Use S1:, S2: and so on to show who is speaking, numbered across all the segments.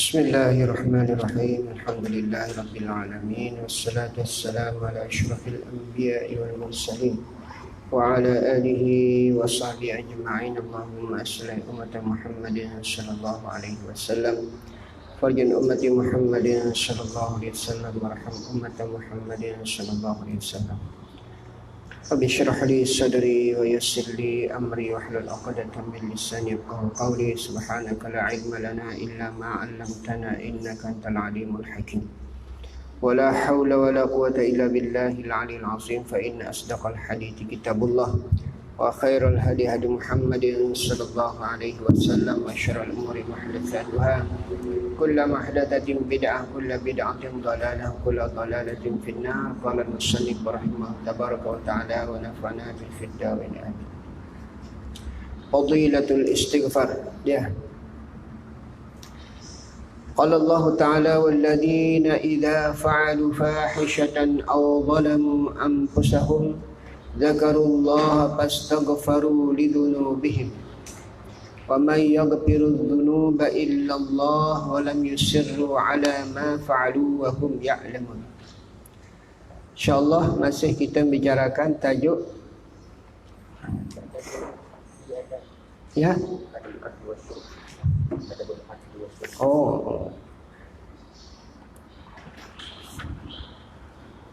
S1: Bismillahirrahmanirrahim. Alhamdulillahi alamin. Wassalatu wassalamu ala asyrafil anbiya'i wal mursalin wa ala alihi wa sahbihi ajma'in. Allahumma asli ummata Muhammadin sallallahu alaihi wasallam. Farjan ummati Muhammadin sallallahu alaihi wasallam. Warham ummata Muhammadin sallallahu alaihi wasallam. Rabbi shrah li sadri wa yassir li amri wahlul 'uqdatam min lisani yafqahu qawli. Subhanaka la 'ilma lana illa ma 'allamtana innaka antal 'alimul hakim. Wa la haula wa la quwwata illa billahil 'aliyyil 'azim. Fa inna asdaqal hadithi kitabullah wa khairal hadi hadi Muhammadin sallallahu alaihi wasallam wa syarrul umuri muhdatsatuha. Kullu muhdatsatin bid'ah, kullu bid'atin dhalalah, kullu dhalalatin finnar. Qala al-musannif rahimahullah tabaraka wa ta'ala wa nafa'ana bil fiddawin amin. Fadilatul istighfar. Ya. Qala Allah ta'ala walladzina idza fa'alu fahishatan aw zalamu anfusahum dzakarullaha fastaghfaru lidzunubihim wa may yaghfirudz dzunuba illallah wa lam yusirru ala ma fa'alu wa hum ya'lamun. Insyaallah masih kita bicarakan tajuk ya.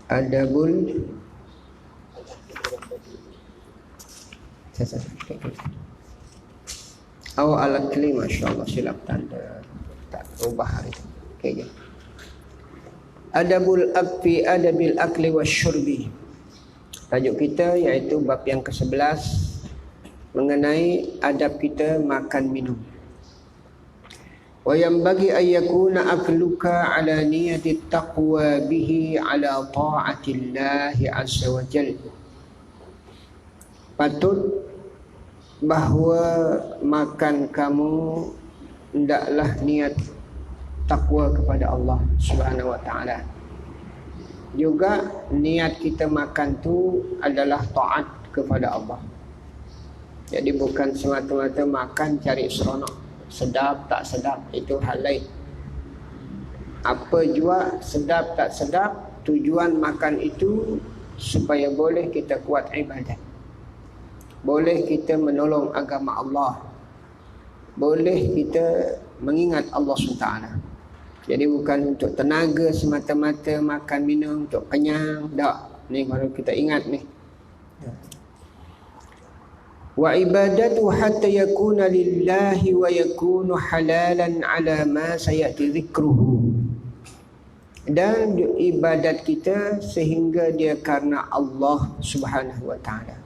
S1: Adabul al-akli, masya-Allah, silap tanda tak ubah hari itu. Okey. Adabul akfi adabil akli wasyurbi. Tajuk kita iaitu bab yang ke-11 mengenai adab kita makan minum. Wa yanbaghi ay yakuna akluka ala niyati taqwa bihi ala ta'atillah azza wa jalla. Patut bahawa makan kamu hendaklah niat takwa kepada Allah Subhanahu wa taala. Juga niat kita makan tu adalah taat kepada Allah. Jadi bukan semata-mata makan cari seronok, sedap tak sedap, itu hal lain. Apa jua sedap tak sedap, tujuan makan itu supaya boleh kita kuat ibadat. Boleh kita menolong agama Allah. Boleh kita mengingat Allah SWT. Jadi bukan untuk tenaga semata-mata makan minum untuk kenyang. Tak. Ni baru kita ingat ni. Wa ibadatu hatta yakuna lillahi wa yakunu halalan ala ma sayati dhikruhu. Dan ibadat kita sehingga dia karena Allah Subhanahu wa ta'ala.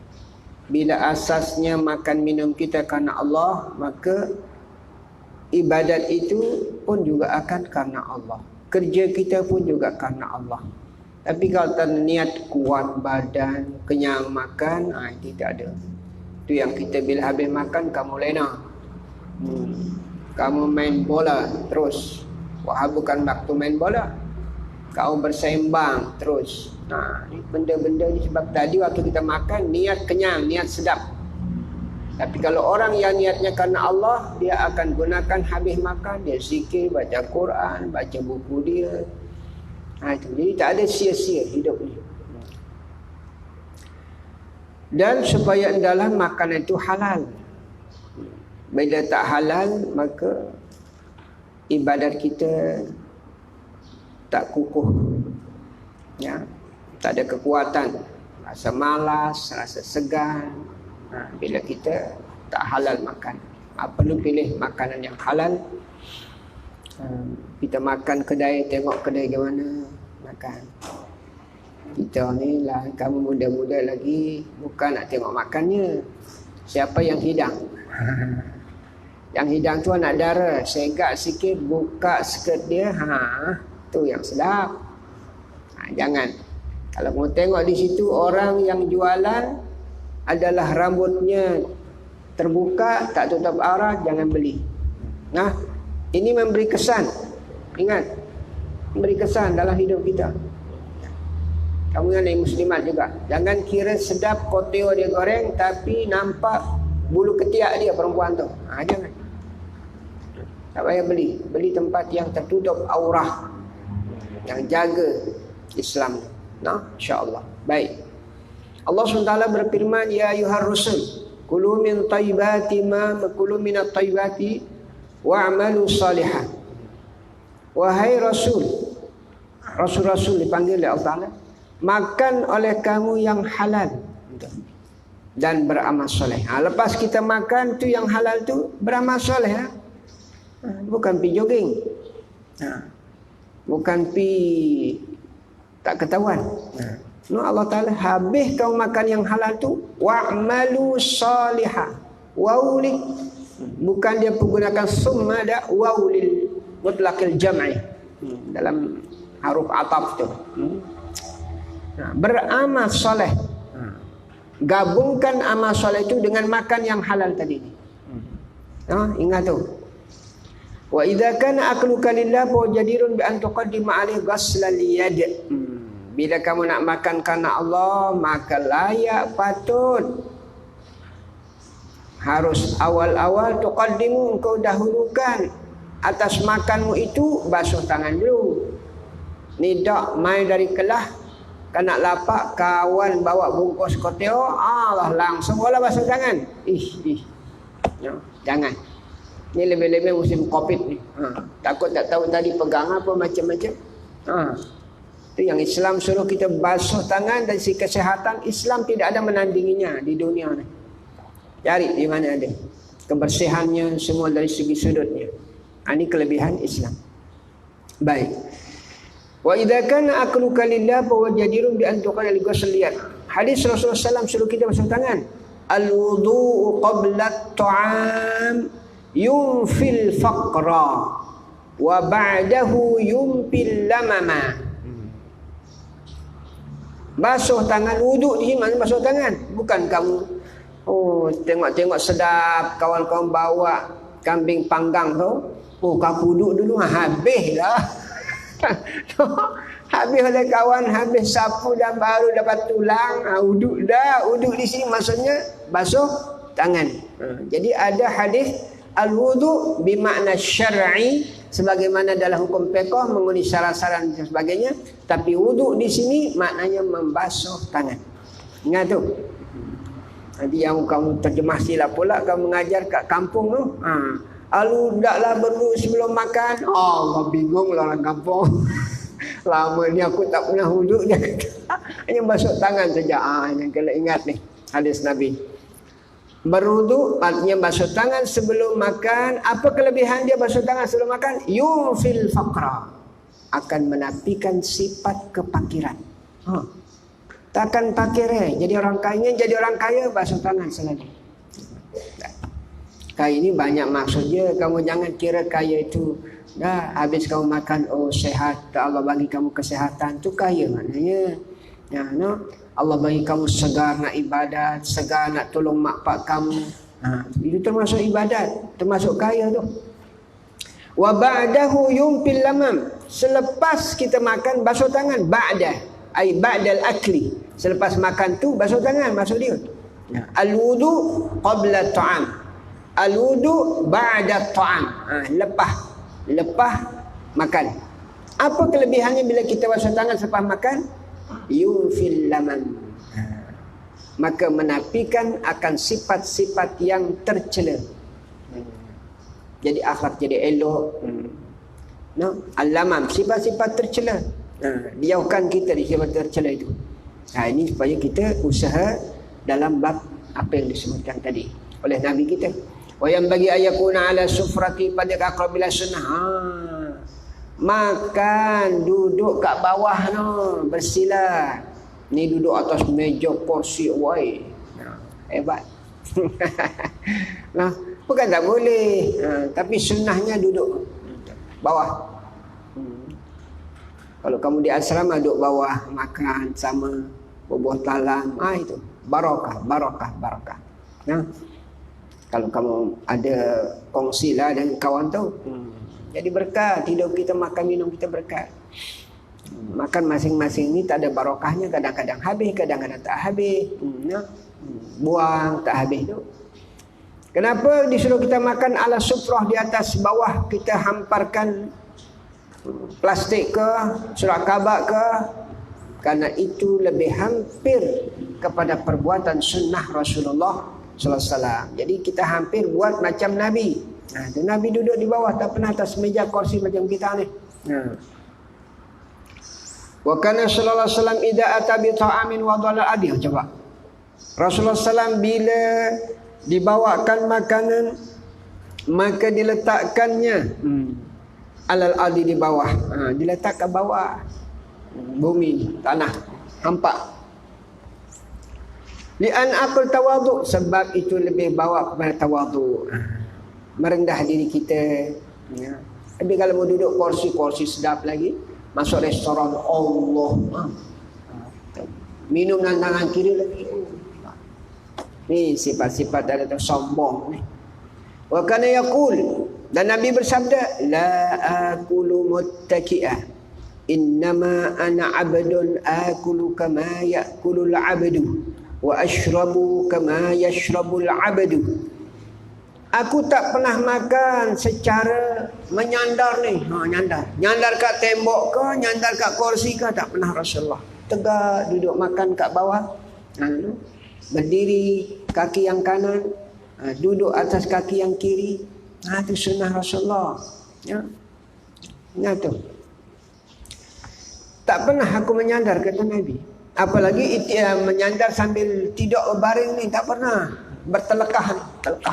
S1: Bila asasnya makan minum kita karena Allah, maka ibadat itu pun juga akan karena Allah. Kerja kita pun juga karena Allah. Tapi kalau tak niat kuat badan, kenyang makan, itu tak ada. Itu yang kita bila habis makan, kamu lena. Kamu main bola terus. Wah, bukan waktu main bola. Kau bersembang terus. Ni benda-benda ni sebab tadi waktu kita makan niat kenyang, niat sedap. Tapi kalau orang yang niatnya karena Allah, dia akan gunakan habis makan, dia zikir, baca Quran, baca buku dia. Itu. Jadi tak ada sia-sia hidup ni. Dan supaya dalam makanan itu halal. Bila tak halal, maka ibadat kita tak kukuh. Ya. Tak ada kekuatan, rasa malas, rasa segan. Bila kita tak halal makan, perlu pilih makanan yang halal. Kita makan kedai, tengok kedai bagaimana makan. Kita ni lah, kamu muda-muda lagi, bukan nak tengok makannya, siapa yang hidang. Yang hidang tu anak dara, segak sikit, buka skirt dia, tu yang sedap. Jangan. Kalau mau tengok di situ orang yang jualan adalah rambutnya terbuka, tak tutup aurat, jangan beli. Ini memberi kesan. Ingat, memberi kesan dalam hidup kita. Kamu yang muslimat juga, jangan kira sedap kotel dia goreng tapi nampak bulu ketiak dia perempuan tu. Jangan. Tak payah beli. Beli tempat yang tertutup aurah, yang jaga Islam. Nah, insya-Allah. Baik. Allah SWT berfirman, ya ayuhar rusul, kulu min tayyibati ma kulu minat tayyibati wa'malu salihan. Wahai rasul, rasul-rasul dipanggil oleh Allah Ta'ala, makan oleh kamu yang halal dan beramal soleh. Lepas kita makan tu yang halal tu, beramal soleh. Bukan pi jogging, bukan pi tak ketahuan. No, Allah Ta'ala, habis kau makan yang halal tu, wa'malu salihah. Wawli, bukan dia menggunakan summa, ada wawlil mutlaqil jam'i dalam huruf ataf tu. Beramal soleh. Gabungkan amal soleh itu dengan makan yang halal tadi. Ingat tu. Wa idza kana akluka lillah fa jadirun bi an tuqaddima alaihi ghaslal yad. Bila kamu nak makan karena Allah, maka layak patut harus awal-awal tuqaddimu, engkau dahulukan atas makanmu itu basuh tangan dulu. Ni dak mai dari Kelah, kan nak lapak kawan bawa bungkus koteo, Allah langsung bola basuh tangan. Jangan. Ni lebih-lebih musim Covid ni. Takut tak tahu tadi pegang apa macam-macam. Itu yang Islam suruh kita basuh tangan. Dari segi kesihatan, Islam tidak ada menandinginya di dunia ni. Cari di mana ada kebersihannya semua dari segi sudutnya. Ini kelebihan Islam. Baik. Wa idza kana akluka lillah fa wajadirun bi an tuqala li ghusliyan. Hadis Rasulullah SAW suruh kita basuh tangan. Al-wudu'u qabla at-ta'am yunfil faqra wa ba'dahu yunfil lamama. Basuh tangan, wuduk di mana basuh tangan? Bukan kamu tengok-tengok sedap kawan-kawan bawa kambing panggang tu. Kau wuduk dulu, habislah. Habis oleh kawan, habis sapu dan baru dapat tulang, wuduk dah. Wuduk di sini maksudnya basuh tangan. Jadi ada hadis al-wudu bimakna syar'i, sebagaimana dalam hukum fiqh mengundi syarat-syarat dan sebagainya, tapi wudu di sini maknanya membasuh tangan. Ingat tu. Nanti yang kamu terjemah silap pula, kamu mengajar kat kampung tu. Alu taklah berwudu sebelum makan. Allah bingung lah orang kampung. Lama ni aku tak pernah wudu dia kata. Hanya basuh tangan saja. Yang kena ingat ni hadis Nabi. Berwudu artinya basuh tangan sebelum makan. Apa kelebihan dia basuh tangan sebelum makan? Yufil faqra, akan menafikan sifat kepakiran. Takkan fakir jadi orang kaya basuh tangan selalu. Kaya ini banyak maksudnya. Kamu jangan kira kaya itu dah habis kamu makan sehat, Allah bagi kamu kesehatan, tu kaya maknanya. Allah bagi kamu segar nak ibadat, segar nak tolong mak pak kamu. Itu termasuk ibadat, termasuk kaya tu. Wa ba'dahu yumfil lamam, selepas kita makan basuh tangan. Ba'da ai ba'dal akli, selepas makan tu basuh tangan maksud dia. Al-wudu qabla ta'am, al-wudu ba'da ta'am. Lepas makan. Apa kelebihannya bila kita basuh tangan selepas makan? Yufil laman, maka menafikan akan sifat-sifat yang tercela. Jadi akhlak jadi elok. Al-lamam, sifat-sifat tercela. Dijauhkan kita di sifat tercela itu. Ini supaya kita usaha dalam bab apa yang disebutkan tadi oleh Nabi kita. Wa yang bagi ayakuna ala sufrati pada aqrabila sunnah. Makan duduk kat bawah no, bersila. Ni duduk atas meja kursi wai. Hebat. Bukan tak boleh. Tapi sunnahnya duduk bawah. Kalau kamu di asrama duduk bawah makan sama bubuh talam, itu barakah. Kalau kamu ada kongsilah dengan kawan tu, jadi berkat. Hidup kita, makan minum kita berkat. Makan masing-masing ni tak ada barakahnya. Kadang-kadang habis, kadang-kadang tak habis. Buang tak habis tu. Kenapa disuruh kita makan ala sufrah, di atas bawah kita hamparkan plastik ke, surat khabar ke? Karena itu lebih hampir kepada perbuatan sunnah Rasulullah sallallahu alaihi wasallam. Jadi kita hampir buat macam Nabi. Itu Nabi duduk di bawah, tak pernah atas meja kursi macam kita ni. Wa kana sallallahu alaihi wasallam idza ata bi ta'amin wa dhalal adi. Coba. Rasulullah SAW bila dibawakan makanan, maka diletakkannya alal adi, di bawah. Diletak ke bawah bumi, tanah, hampak. Li'an akul tawaduk, sebab itu lebih bawa kepada tawaduk, merendah diri kita. Tapi kalau mau duduk kursi sedap lagi, masuk restoran, Allah, minum dengan tangan kiri lagi. Ni sifat-sifat ada tu sombong ni. Wa kana yaqul, dan Nabi bersabda, la akulu muttaki'a, innama ana 'abdun akulu kama ya'kulul 'abdu wa ashrabu kama yashrabul 'abdu. Aku tak pernah makan secara menyandar ni. Nyandar kat tembok ke, nyandar kat kursi ke, tak pernah Rasulullah. Tegak duduk makan kat bawah. Berdiri kaki yang kanan, duduk atas kaki yang kiri. Itu sunnah Rasulullah. Tu. Tak pernah aku menyandar, kata Nabi. Apalagi menyandar sambil tidur berbaring ni, tak pernah. Bertelekah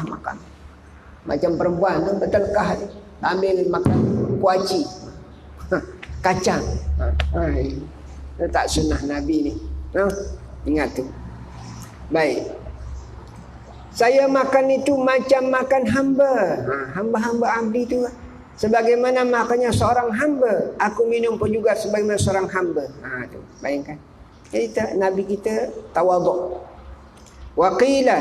S1: makan. Macam perempuan tu bertelekah ni, ambil makan kuaci, kacang. Itu tak sunnah Nabi ni. Ingat tu. Baik. Saya makan itu macam makan hamba. Hamba-hamba abdi tu. Sebagaimana makannya seorang hamba, aku minum pun juga sebagaimana seorang hamba. Tu, bayangkan. Jadi Nabi kita tawaduk. Wa qila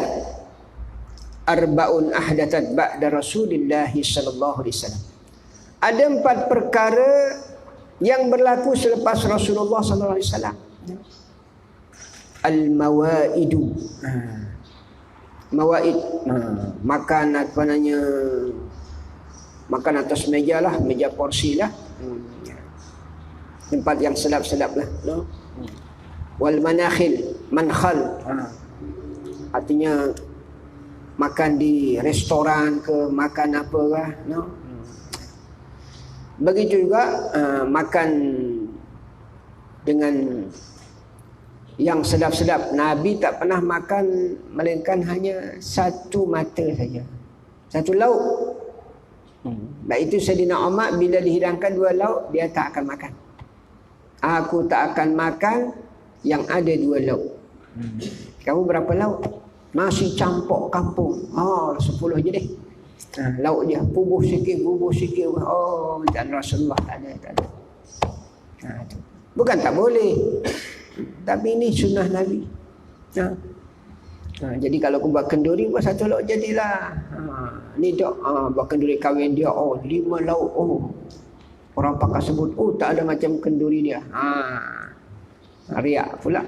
S1: arba'un ahdathat ba'da Rasulillah sallallahu alaihi wasallam. Ada 4 perkara yang berlaku selepas Rasulullah sallallahu alaihi wasallam. Al-mawaidu. Mawaid, makan apa namanya, makan atas meja lah, meja porsi lah, tempat yang sedap-sedap lah, no? Wal manakhil, mankhal, artinya makan di restoran ke, makan apa lah, no? Begitu juga makan dengan yang sedap-sedap. Nabi tak pernah makan melainkan hanya satu mata saja, satu lauk. Baik itu Sayyidina Umar bila dihidangkan 2 lauk, dia tak akan makan. Aku tak akan makan yang ada 2 lauk. Kamu berapa lauk? Nasi campur kampung. 10 je deh. Lauk je, bubuh sikit. Dan Rasulullah tak ada. Bukan tak boleh, tapi ini sunnah Nabi. Jadi kalau aku buat kenduri, buat 1 lauk jadilah. Ni dok, buat kenduri kahwin dia, 5 lauk. Orang pakar sebut, tak ada macam kenduri dia. Riak pula.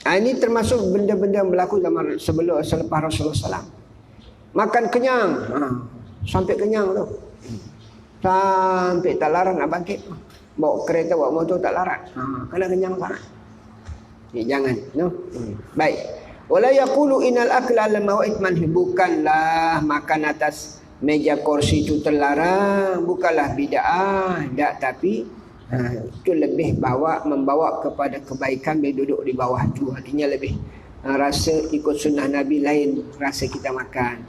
S1: Ini termasuk benda-benda yang berlaku zaman selepas Rasulullah SAW. Makan kenyang, sampai kenyang tu. Sampai tak larang nak bangkit. Bawa kereta, bawa motor tak larat. Kena kenyang sangat. Jangan, no. Baik. Wala yaqulu innal akla al mawa'id manhi, bukanlah makan atas meja kursi itu terlarang, bukanlah bid'ah, tak, tapi itu lebih membawa kepada kebaikan bila duduk di bawah tu. Artinya lebih rasa ikut sunnah Nabi lain rasa kita makan.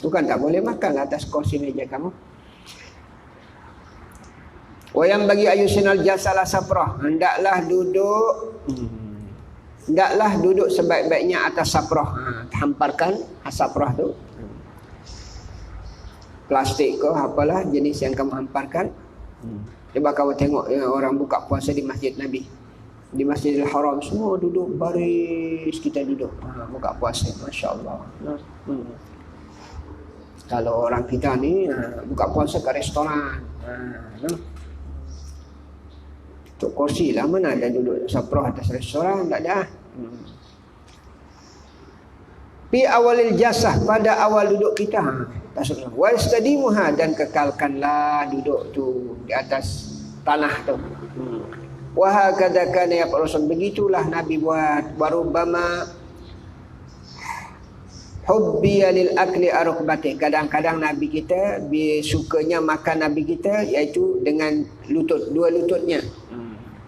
S1: Bukan tak boleh makan atas kursi meja kamu. Wayang bagi ayusinal jasalah saprah, hendaklah duduk sebaik-baiknya atas saprah. Hamparkan saprah tu, plastik ke apalah jenis yang kamu hamparkan. Coba kamu tengok orang buka puasa di Masjid Nabi, di Masjidil Haram, semua duduk baris, kita duduk buka puasa, Masya Allah. Kalau orang kita ni buka puasa ke restoran, untuk kursi lah, mana ada duduk saprah atas restoran, tak ada. Fi awalil jasah, pada awal duduk kita. Wastadimuha, dan kekalkanlah duduk tu di atas tanah tu. Wa hakadha kana yaf'al, begitulah Nabi buat. Warubama hubbiya lil akli arqbati, kadang-kadang Nabi kita sukanya makan Nabi kita iaitu dengan lutut, dua lututnya.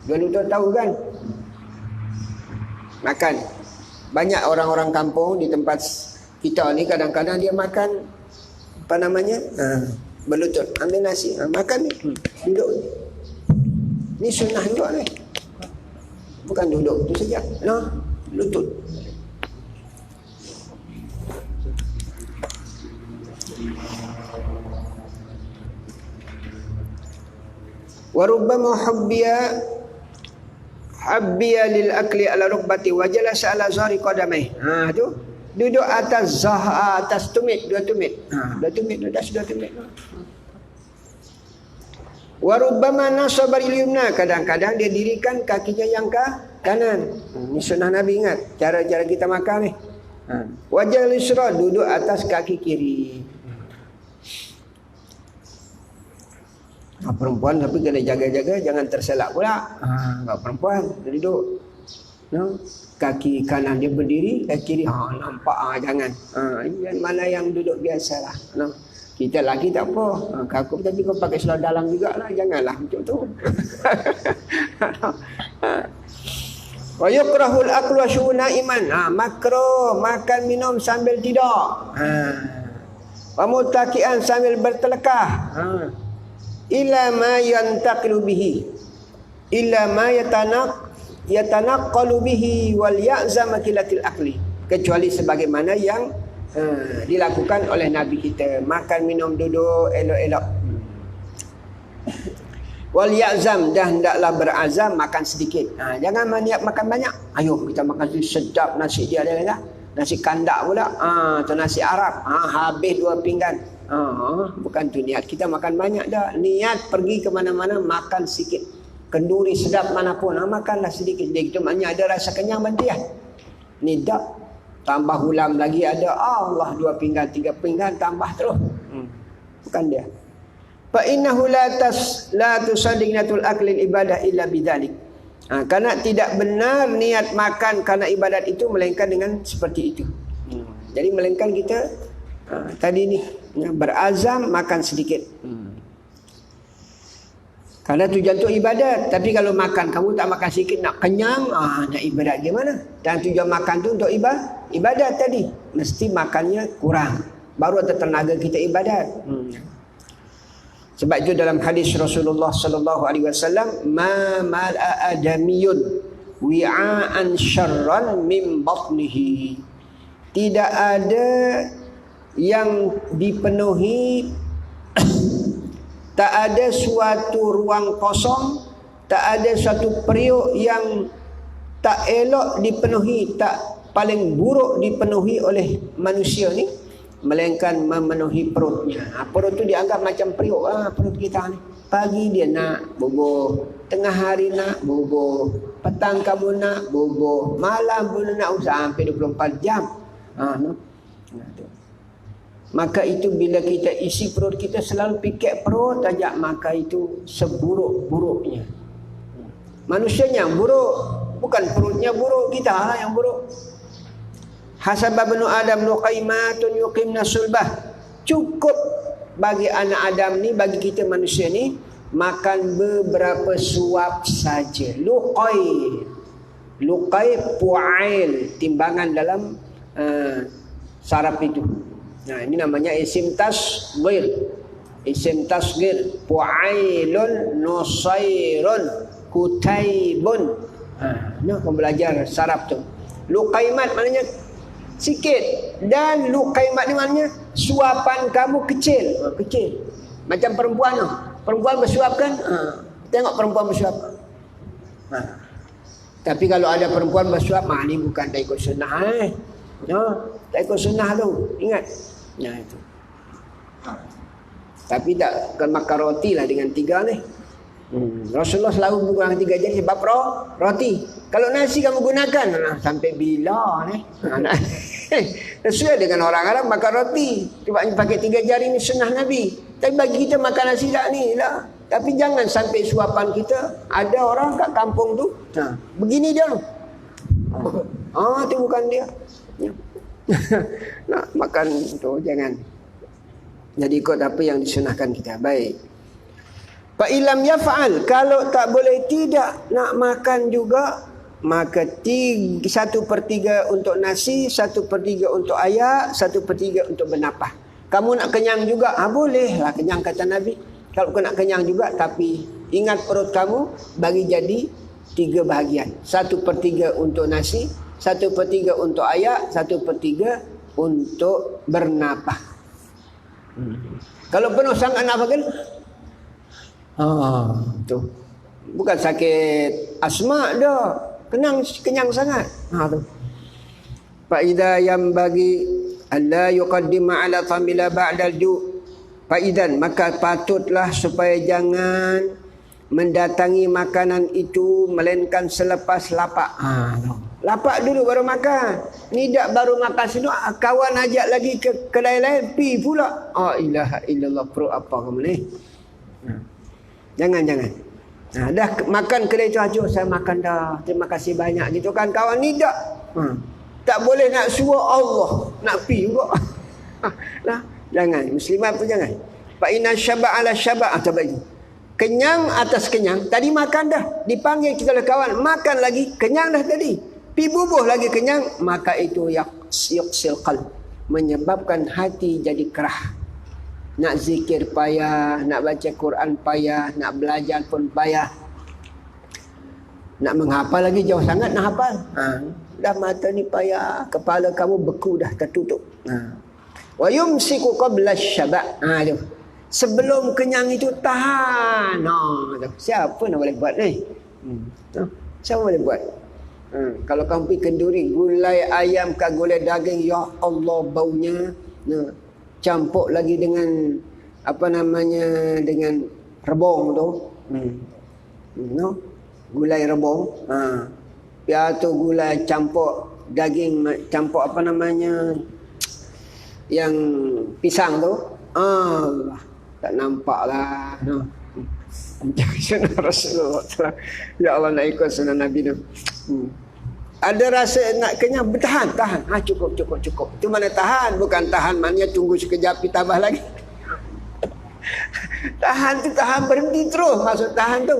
S1: Dua lutut tahu kan? Makan. Banyak orang-orang kampung di tempat kita ni kadang-kadang dia makan apa namanya? Berlutut. Ambil nasi, makan ni. Duduk. Ni sunnah juga ni. Bukan duduk tu saja. No, lutut. Warubbama habbiya lil akli ala rukbati wa jalasa ala zahri qadamai. Tu duduk atas atas tumit, dua tumit. Dua tumit, atas dua tumit. Warubbama nasaba lil yumna, kadang-kadang dia dirikan kakinya yang ke kanan. Ini sunnah Nabi, ingat cara-cara kita makan ni. Wajal isra, duduk atas kaki kiri. Perempuan tapi kena jaga-jaga jangan terselak pula. Perempuan duduk. Kaki kanan dia berdiri, kaki kiri nampak jangan. Mana yang duduk biasalah. Kita lelaki tak apa. Kaku tapi kau pakai seluar dalam jugalah, janganlah macam tu. Wa yukrahul aklu wasyuna iman. Makruh makan minum sambil tidur. Wa mutakian sambil bertelekah. Illa ma yantaqilu bihi, illa ma yatanaqqalu bihi wal ya'zam kilatil akli, kecuali sebagaimana yang dilakukan oleh Nabi kita, makan minum duduk elok-elok. Wal ya'zam, dah hendaklah berazam makan sedikit. Jangan niat makan banyak. Ayo kita makan sedap, nasi dia ada lah. Nasi kandak pula. Tu nasi Arab. Habis 2 pinggan. Bukan tu niat kita makan banyak dah. Niat pergi ke mana-mana makan sikit. Kenduri sedap manapun, makanlah sedikit. Dia itu maknanya ada rasa kenyang berhenti lah. Ni dak. Tambah ulam lagi ada. Allah 2 pinggan, 3 pinggan tambah terus. Bukan dia. Fa innahu la tusaddiqnatul akli ibadah illa bidzalik. Karena tidak benar niat makan karena ibadat itu melainkan dengan seperti itu. Jadi melainkan kita tadi ni berazam makan sedikit. Karena tujuan tu ibadat. Tapi kalau makan kamu tak makan sedikit nak kenyang, nak ibadat gimana? Dan tujuan makan tu untuk ibadat tadi. Mesti makannya kurang. Baru ada tenaga kita ibadat. Sebab itu dalam hadis Rasulullah sallallahu alaihi wasallam, ma mal'a adamiyun wi'an syarran min batnihi. Tidak ada yang dipenuhi, tak ada suatu ruang kosong, tak ada suatu periuk yang tak elok dipenuhi, tak paling buruk dipenuhi oleh manusia ni, melainkan memenuhi perutnya. Perut tu dianggap macam periuk perut kita ni. Pagi dia nak bubuh, tengah hari nak bubuh, petang kamu nak bubuh, malam pun nak sampai 24 jam. Maka itu bila kita isi perut kita selalu pikir perut saja, maka itu seburuk-buruknya. Manusianya yang buruk, bukan perutnya buruk, kita yang buruk. Hasaba banu Adam nuqaimatun yuqimna sulbah. Cukup bagi anak Adam ni, bagi kita manusia ni, makan beberapa suap saja. Luqai pu'ail, timbangan dalam saraf itu. Nah, ini namanya isim tasghir. Isim tasghir, pu'ailun nusairun kutaibun. Nah, kau belajar saraf tu. Luqaimat maknanya sikit, dan luqaimat ni maknanya suapan kamu kecil. Kecil. Macam perempuan tu. Perempuan bersuap kan? Tengok perempuan bersuap. Tapi kalau ada perempuan bersuap, ni bukan tak ikut sunnah. Tak ikut sunnah tu. Ingat. Itu. Tapi tak akan makan roti lah dengan 3 ni. Rasulullah selalu menggunakan 3 jenis sebab roti. Kalau nasi kamu gunakan sampai bila ni? Sesuai dengan orang Arab makan roti. Sebab pakai 3 jari ni sunnah Nabi. Tapi bagi kita makan nasi tak ni lah. Tapi jangan sampai suapan kita. Ada orang kat kampung tu, begini dia tu. Tu bukan dia. Nak makan tu jangan. Jadi ikut apa yang disunahkan kita. Baik. Fa ilam yaf'al, kalau tak boleh tidak nak makan juga, maka 1/3 untuk nasi, 1/3 untuk ayak, 1/3 untuk bernapah. Kamu nak kenyang juga, bolehlah kenyang kata Nabi. Kalau kau nak kenyang juga, tapi ingat perut kamu bagi jadi 3 bahagian. 1/3 untuk nasi, 1/3 untuk ayak, 1/3 untuk bernapah. Kalau penuh sangat nak makan, tu bukan sakit asma dah, kenyang sangat. Tu. Fa idza yang bagi alla yuqaddima ala famila ba'dal ju'. Fa idzan, maka patutlah supaya jangan mendatangi makanan itu melainkan selepas lapak. Lapak dulu baru makan. Ni dak baru makan sini, kawan ajak lagi ke kedai lain, pi pula. Ilaha illallah, perut apa kamu ni? Jangan. Dah makan kedai tu, ajuk saya makan dah. Terima kasih banyak gitu kan kawan ni dak. Tak boleh nak suruh Allah nak pi juga. Jangan. Muslimat pun jangan. Fa inna syaba' ala syaba' tabaji. Kenyang atas kenyang. Tadi makan dah. Dipanggil kita oleh kawan, makan lagi, kenyang dah tadi. Pi bubuh lagi kenyang, maka itu yuqsil qalb, menyebabkan hati jadi kerah. Nak zikir payah, nak baca Quran payah, nak belajar pun payah. Nak menghafal lagi jauh sangat nak hafal. Dah mata ni payah, kepala kamu beku dah tertutup. Wa yumsiku qabla syaba'. Sebelum kenyang itu tahan. Siapa nak boleh buat ni? Siapa boleh buat? Kalau kamu pergi kenduri, gulai ayam ke gulai daging, ya Allah baunya. Campur lagi dengan dengan rebung tu. Gulai rebung. Ya tu gulai campur daging, campur yang pisang tu. Tak nampak lah. Sunnah Rasulullah. Ya Allah, nak ikut sunnah Nabi tu. Ada rasa nak kenyang, bertahan, tahan. Cukup. Itu mana tahan? Bukan tahan maknanya tunggu sekejap pergi tambah lagi. Tahan tu tahan, berhenti terus. Maksud tahan tu.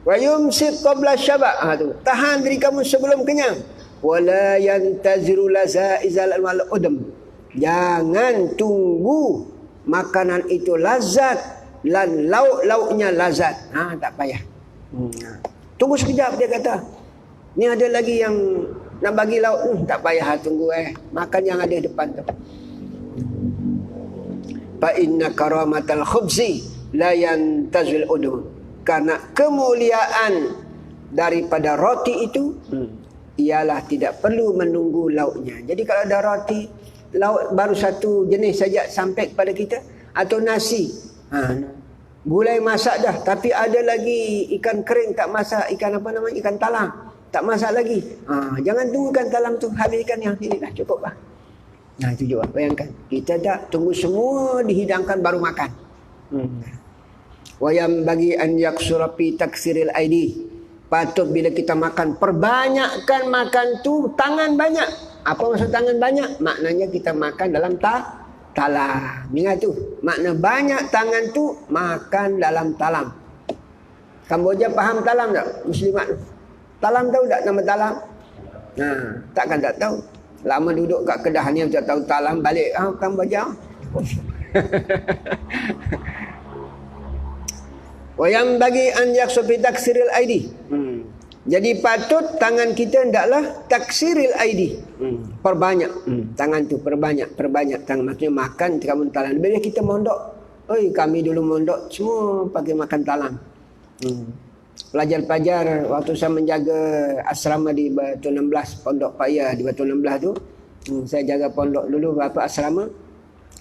S1: Wa yumsik qabla syaba'. Tu. Tahan diri kamu sebelum kenyang. Wala yantaziru lazaizal wal udam. Jangan tunggu makanan itu lazat dan lauk-lauknya lazat. Tak payah. Tunggu sekejap, dia kata. Ni ada lagi yang nak bagi lauk. Tak payah tunggu makan yang ada depan tu. Fa inna karamatal khubzi la yantazil udum. Karena kemuliaan daripada roti itu ialah tidak perlu menunggu lauknya. Jadi kalau ada roti, lauk baru satu jenis saja sampai kepada kita, atau nasi, gulai masak dah, tapi ada lagi ikan kering tak masak, ikan talang tak masak lagi. Jangan tunggu ikan talang tu habiskan yang ini dah, cukup lah. Itu juga, bayangkan kita tak tunggu semua dihidangkan baru makan. Wayam bagi an yaksura fi taksiril aidi. Patut bila kita makan, perbanyakkan makan tu tangan banyak. Apa maksud tangan banyak? Maknanya kita makan dalam talam. Ingat tu. Makna banyak tangan tu makan dalam talam. Kamboja faham talam tak? Muslimat. Talam tahu tak nama talam? Takkan tak tahu. Lama duduk kat Kedah ni tak tahu talam, balik Kamboja. Wayam bagi an yaksufi taksiril aidi. Jadi patut tangan kita hendaklah taksiril aidi. Perbanyak. Tangan tu perbanyak tangan. Maksudnya makan kamu talam. Bila kita mondok, kami dulu mondok semua pakai makan talam. Pelajar-pelajar waktu saya menjaga asrama di Batu 16, Pondok Paya di Batu 16 tu, saya jaga pondok dulu beberapa asrama.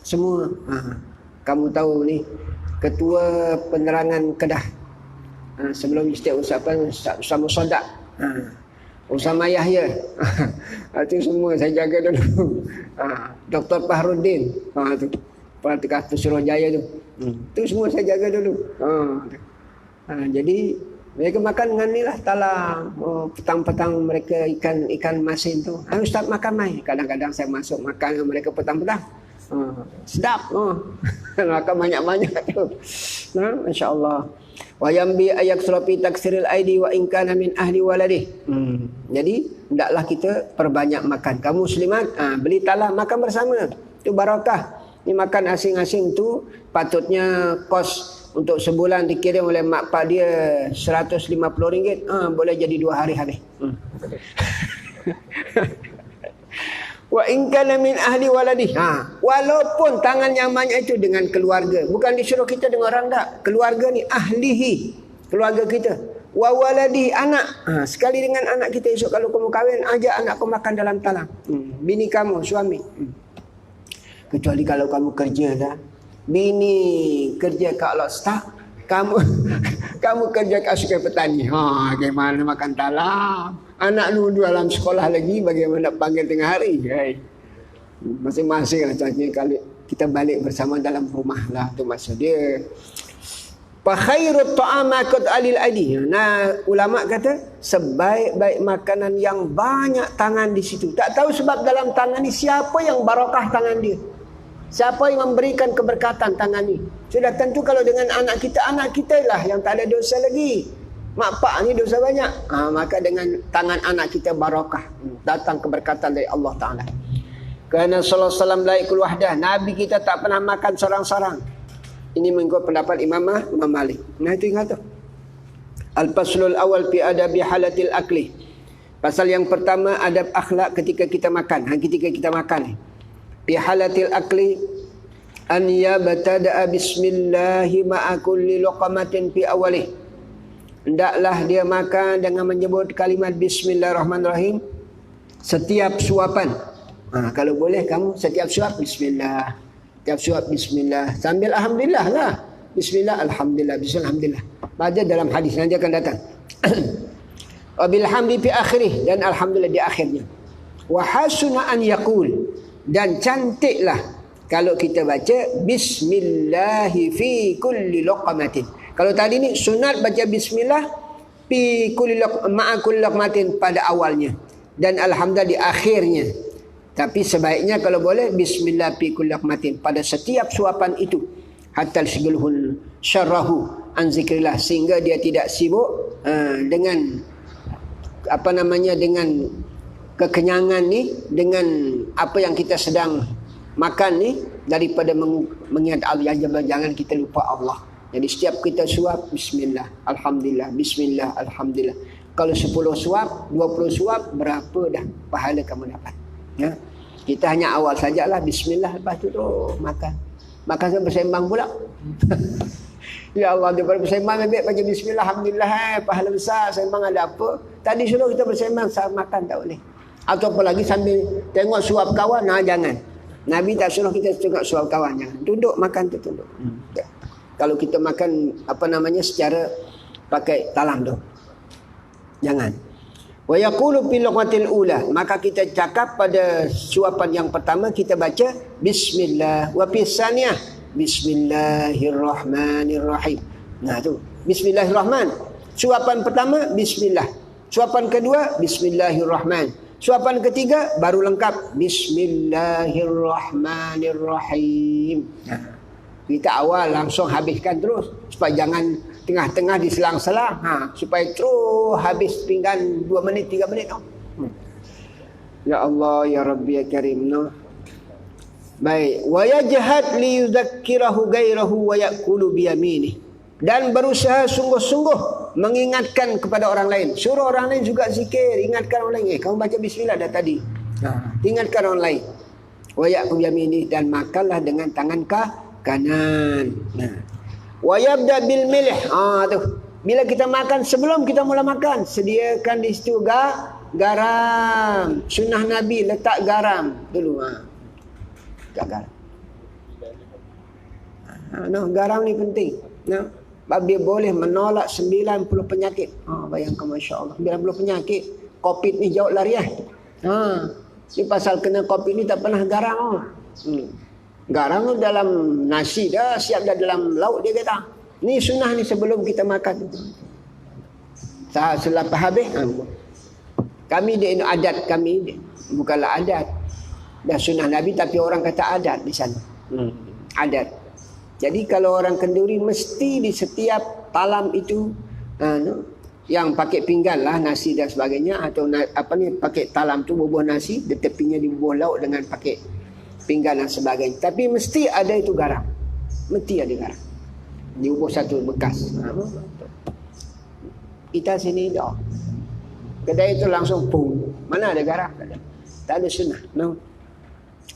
S1: Semua kamu tahu ni Ketua Penerangan Kedah sebelum Ustaz Musadak. Usama Yahya. Itu semua saya jaga dulu. Dr. Fahruddin. Tu Pertikah Suruhjaya tu. Itu semua saya jaga dulu. Jadi mereka makan dengan ni lah talam. Petang-petang mereka ikan masin tu. Ustaz makan mai. Kadang-kadang saya masuk makan dengan mereka petang-petang. Sedap. Makan banyak-banyak tu. Masya-Allah. Wa yambi ayak surafi taksiril aidi wa in kana min ahli waladih. Jadi hendaklah kita perbanyak makan. Kamu muslimat, beli talam makan bersama. Itu barakah. Ni makan asing-asing tu patutnya kos untuk sebulan dikirim oleh mak pak dia RM150. Boleh jadi 2 hari habis. Wa in kana min ahli waladih. Walaupun tangan yang banyak itu dengan keluarga. Bukan disuruh kita dengan orang tak. Keluarga ni ahlihi. Keluarga kita. Wa waladi anak. Sekali dengan anak kita esok kalau kamu kahwin, ajak anak kamu makan dalam talam. Bini kamu, suami. Kecuali kalau kamu kerja dah. Bini kerja kat Lockstar, kamu kerja kat Sungai Petani. Bagaimana makan talam? Anak nunggu dalam sekolah lagi, bagaimana panggil tengah hari? Masing-masing lah contohnya kalau kita balik bersama dalam rumah lah. Itu maksud dia. Fa khairut ta'amakut alil adi. Nah, ulama kata sebaik-baik makanan yang banyak tangan di situ. Tak tahu sebab dalam tangan ni siapa yang barakah tangan dia. Siapa yang memberikan keberkatan tangan ni. Sudah tentu kalau dengan anak kita lah yang tak ada dosa lagi. Mak pak ni dosa banyak. Maka dengan tangan anak kita barakah. Datang keberkatan dari Allah Ta'ala. Kerana sallallahu alaihi wasallam la yakul wahdah. Nabi kita tak pernah makan sarang-sarang. Ini mengikut pendapat Imam Malik. Nah itu ingat tu. Al-faslul awal fi adabi halatil akli. Pasal yang pertama adab akhlak ketika kita makan. Ketika kita makan. Fi halatil akli an yabtada'a bismillahi ma'a kulli luqamatin fi awalih. Hendaklah dia makan dengan menyebut kalimat bismillahirrahmanirrahim setiap suapan. Kalau boleh kamu setiap suap bismillah. Setiap suap bismillah. Sambil alhamdulillah lah. Bismillah alhamdulillah. Bismillah alhamdulillah. Baca dalam hadis nanti akan datang. Wabil hamdi fi akhirih, dan alhamdulillah di akhirnya. Wa hasuna an yaqul, dan cantiklah kalau kita baca bismillahi fi kulli luqmatin. Kalau tadi ni sunat baca bismillah fi kulli ma'a kulli luqmatin pada awalnya dan alhamdulillah di akhirnya. Tapi sebaiknya kalau boleh bismillah fi kulli luqmatin pada setiap suapan itu, hatta shigulhun syarrahu an zikrillah, sehingga dia tidak sibuk dengan dengan kekenyangan ni, dengan apa yang kita sedang makan ni, daripada mengingat Allah. Jangan kita lupa Allah. Jadi setiap kita suap bismillah alhamdulillah, bismillah alhamdulillah. Kalau 10 suap, 20 suap, berapa dah pahala kamu dapat? Ya. Kita hanya awal sajalah bismillah, lepas tu makan. Makan sampai bersembang pula. Ya Allah, daripada bersembang ambil baca bismillah alhamdulillah, pahala besar. Sembang ada apa? Tadi suruh kita bersembang saat makan tak boleh. Atau apalagi sambil tengok suap kawan, jangan. Nabi tak suruh kita tengok suap kawan, jangan. Tunduk makan tu tunduk. Kalau kita makan secara pakai talam tu, jangan. Wa yaqulu fil luqmatil ula, maka kita cakap pada suapan yang pertama kita baca bismillah, wa fis saniyah bismillahirrahmanirrahim. Nah tu bismillahirrahman. Suapan pertama bismillah, suapan kedua bismillahirrahman, suapan ketiga baru lengkap bismillahirrahmanirrahim. Kita awal langsung habiskan terus supaya jangan tengah-tengah diselang-selang. Supaya terus habis pinggan 2 minit 3 minit. Ya Allah ya Rabbi ya Karim. Baik, wa yajhad li yudzakkirahu ghairahu wa yaqulu bi yaminih. Dan berusaha sungguh-sungguh mengingatkan kepada orang lain. Suruh orang lain juga zikir, ingatkan orang lain. Kamu baca bismillah dah tadi. Ingatkan orang lain. Wa yaqulu bi yaminih, dan makanlah dengan tangan kanan. Wa yabda bil milh. Tu. Bila kita makan, sebelum kita mula makan, sediakan di situ garam. Sunnah Nabi letak garam dulu. Letak garam. Garam ni penting. Sebab dia boleh menolak 90 penyakit. Bayangkan Masya Allah. 90 penyakit. Kopi ni jauh lari Ni pasal kena kopi ni tak pernah garam. Garam tu dalam nasi dah, siap dah dalam lauk dia kata. Ni sunnah ni sebelum kita makan. Selepas habis. Kami dia adat kami, bukanlah adat. Dah sunnah Nabi tapi orang kata adat di sana. Adat. Jadi kalau orang kenduri mesti di setiap talam itu yang pakai pinggan lah nasi dan sebagainya, atau pakai talam tu bubuh nasi, di tepinya dibubuh lauk dengan pakai pinggan dan sebagainya. Tapi mesti ada itu garam. Mesti ada garam. Dibubuh satu bekas. Kita sini dah. Kedai itu langsung pung. Mana ada garam? Tak ada sunnah. No.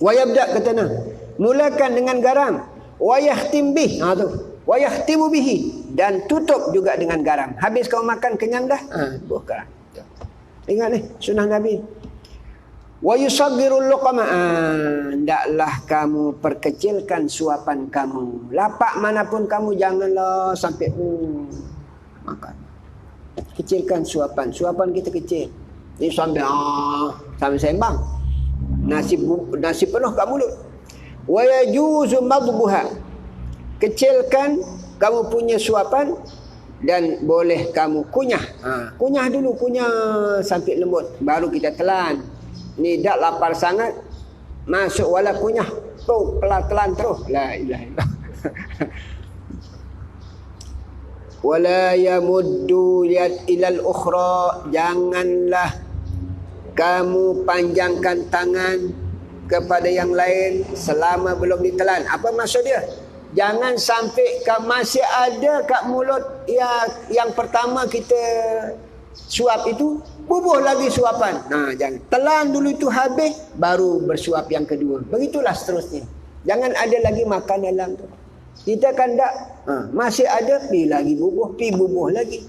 S1: Wa yabda kata nah. Mulakan dengan garam. Wa yahtim bih. Tu. Wa yahtimu bihi, dan tutup juga dengan garam. Habis kau makan kenyang dah, buah garam. Ingat ni sunnah Nabi. Wa yusaggirul luqama, hendaklah kamu perkecilkan suapan kamu. Lapak manapun kamu janganlah sampai makan. Kecilkan suapan. Suapan kita kecil. Ni sampai sembang. Nasi penuh kat mulut. Wa yajuzu madbuha, kecilkan kamu punya suapan dan boleh kamu kunyah. Kunyah dulu, kunyah sampai lembut. Baru kita telan. Ni dak lapar sangat. Masuk wala kunyah. Pelan-pelan terus. La ilaha illallah. Wala yamuddu yad ilal ukhra. Janganlah kamu panjangkan tangan kepada yang lain selama belum ditelan. Apa maksud dia? Jangan sampai masih ada kat mulut yang pertama kita suap itu, bubuh lagi suapan. Jangan. Telan dulu itu habis, baru bersuap yang kedua. Begitulah seterusnya. Jangan ada lagi makan dalam tu. Kita kan tak, masih ada, pi lagi bubuh, pi bubuh lagi.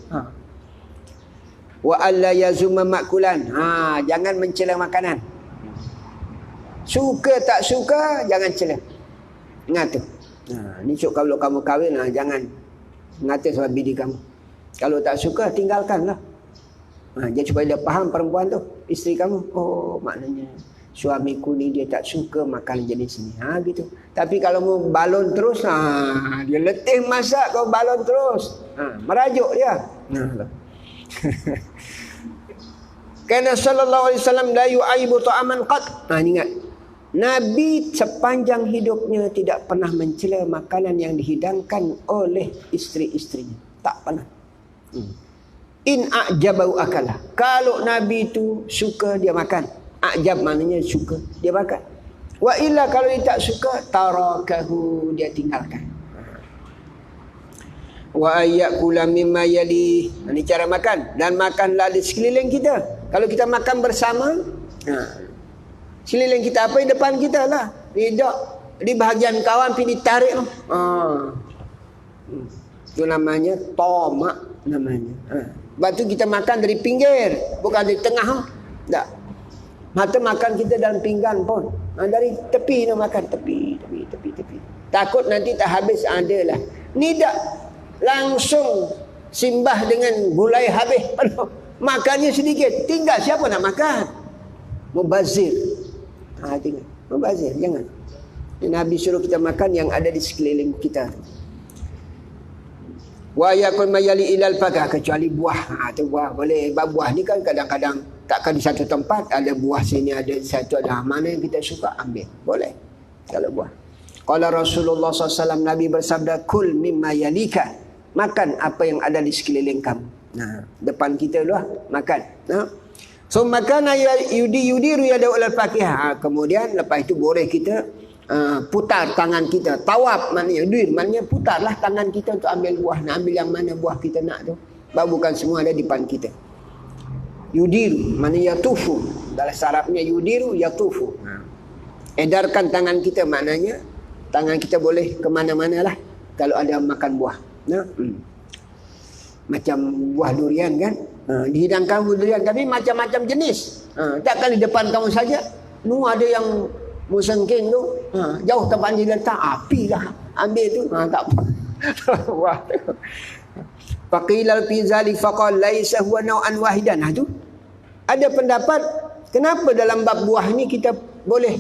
S1: Wa alla yazuma makulan. Jangan mencela makanan. Suka tak suka, jangan cela. Ingat tu. Ni kalau kamu kahwin, jangan ngata sama bini kamu. Kalau tak suka, tinggalkanlah. Jadi supaya dia faham perempuan tu, isteri kamu. Oh, maknanya suamiku ni dia tak suka makan jenis ni. Gitu. Tapi kalau mau balon terus, dia letih masak, kau balon terus. Merajuk dia. Karena sallallahu alaihi wasallam la yu'aibu ta'aman qat. Ingat. Nabi sepanjang hidupnya tidak pernah mencela makanan yang dihidangkan oleh isteri-istrinya. Tak pernah. In a'jabau akalah. Kalau Nabi itu suka, dia makan. A'jab maknanya suka, dia makan. Wa illa kalau dia tak suka, tarakahu, dia tinggalkan. Wa ayyakula mimma yali. Ini cara makan. Dan makanlah di sekeliling kita. Kalau kita makan bersama, sekeliling kita apa di depan kita lah. Tidak di bahagian kawan pergi ditarik tu. Itu namanya tomak namanya. Sebab tu kita makan dari pinggir, bukan dari tengah. Tak. Mata makan kita dalam pinggan pun. Dari tepi nak makan, tepi. Takut nanti tak habis, adalah. Ni tak langsung simbah dengan gulai habis. Makannya sedikit, tinggal siapa nak makan? Mubazir. Tengok. Membazir, jangan. Nabi suruh kita makan yang ada di sekeliling kita. Wa yakun mayali ilal fakah, kecuali buah. Tu buah boleh. Buah ni kan kadang-kadang takkan di satu tempat ada buah sini, ada di satu, ada mana yang kita suka ambil. Boleh. Kalau buah. Qala Rasulullah SAW, Nabi bersabda, kul mimma yalika. Makan apa yang ada di sekeliling kamu. Depan kita dulu makan. So makana yudiru yada'u al-fakihah. Kemudian lepas itu boleh kita putar tangan kita. Tawaf maknanya yudir, maknanya putarlah tangan kita untuk ambil buah. Nak ambil yang mana buah kita nak tu. Sebab bukan semua ada di depan kita. Yudiru maknanya yatufu. Dalam Arabnya yudiru yatufu. Edarkan tangan kita maknanya tangan kita boleh ke mana-mana lah kalau ada makan buah. Macam buah durian kan, dihidangkan buah durian tapi macam-macam jenis. Takkan di depan kamu saja. Ada yang musengking tu, jauh tempat dia letak, apilah ambil tu, tak apa. Wah. Faqilal fi zalik faqal laisa huwa naw'an wahidan. Tu Ada pendapat kenapa dalam bab buah ni kita boleh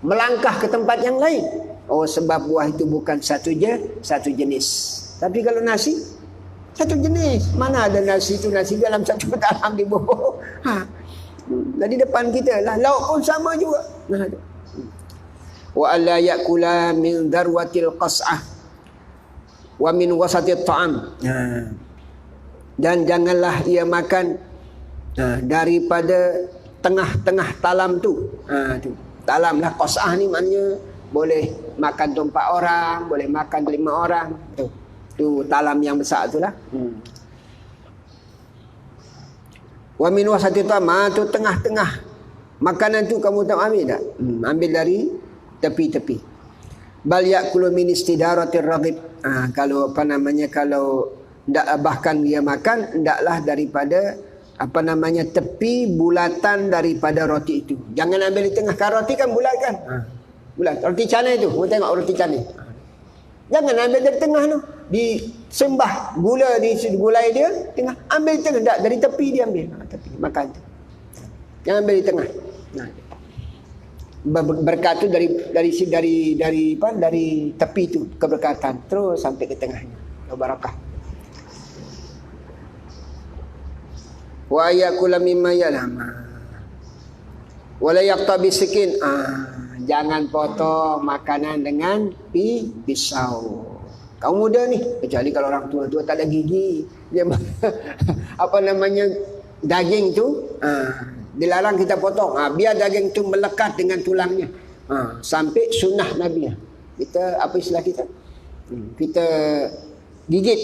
S1: melangkah ke tempat yang lain. Oh, sebab buah itu bukan satu jenis. Tapi kalau nasi satu jenis. Mana ada nasi itu nasi dalam satu talam di bawah. Jadi depan kita lah lauk pun sama juga. Wa alla yakula min darwatil qas'ah wa min wasatit ta'am. Dan janganlah ia makan daripada tengah-tengah talam tu. Talam lah, qas'ah ni maknanya boleh makan tu 4 orang, boleh makan 5 orang. Tu talam yang besar tu lah. Wa min wasatit ta'am, tu tengah-tengah makanan tu kamu tak ambil tak? Ambil dari tepi-tepi. Bal yakulu min istidaratir raghib. Kalau apa namanya, kalau ndak bahkan dia makan ndaklah daripada apa namanya tepi bulatan daripada roti itu. Jangan ambil di tengah. Kan roti kan bulat kan? Bulat. Roti canai tu. Kamu tengok roti canai. Jangan ambil dari tengah tu. Disembah gula, digulai dia tengah. Ambil di tengah. Tak, dari tepi dia ambil. Tepi makan tu. Jangan ambil di tengah. Berkat tu dari tepi tu keberkatan terus sampai ke tengahnya. Barakah. Wa ayakula mimma yalama wala yaqtabi sikin. Jangan potong makanan dengan pisau. Kamu muda ni, kecuali kalau orang tua tak ada gigi, dia apa namanya daging tu dilarang kita potong. Biar daging tu melekat dengan tulangnya sampai sunnah Nabi. Kita apa istilah kita? Kita gigit.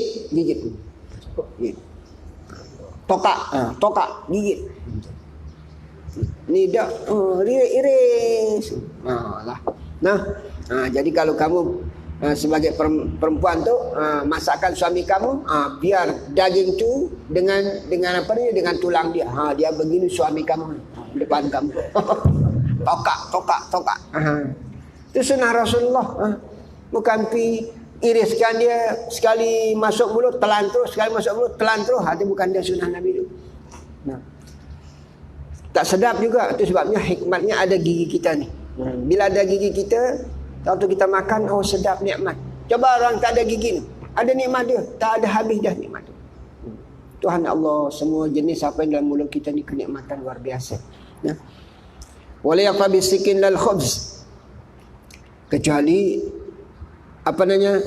S1: Tokak gigit. Ni dah iris. Jadi kalau kamu sebagai perempuan tu masakan suami kamu, biar daging tu dengan apa ni, dengan tulang dia. Dia begini suami kamu depan kamu. Tokak. Itu sunnah Rasulullah. Bukan iriskan dia sekali masuk mulut telan terus, sekali masuk mulut telan terus. Itu bukan dia sunnah Nabi itu. Tak sedap juga. Itu sebabnya hikmatnya ada gigi kita ni. Bila ada gigi kita, waktu kita makan, oh sedap, nikmat. Coba orang tak ada gigi ni, ada nikmat dia, tak ada habis dah nikmat tu. Tuhan Allah, semua jenis apa yang dalam mulut kita ni kenikmatan luar biasa. Wala yaqbi sikin lal khubz, kecuali apa namanya,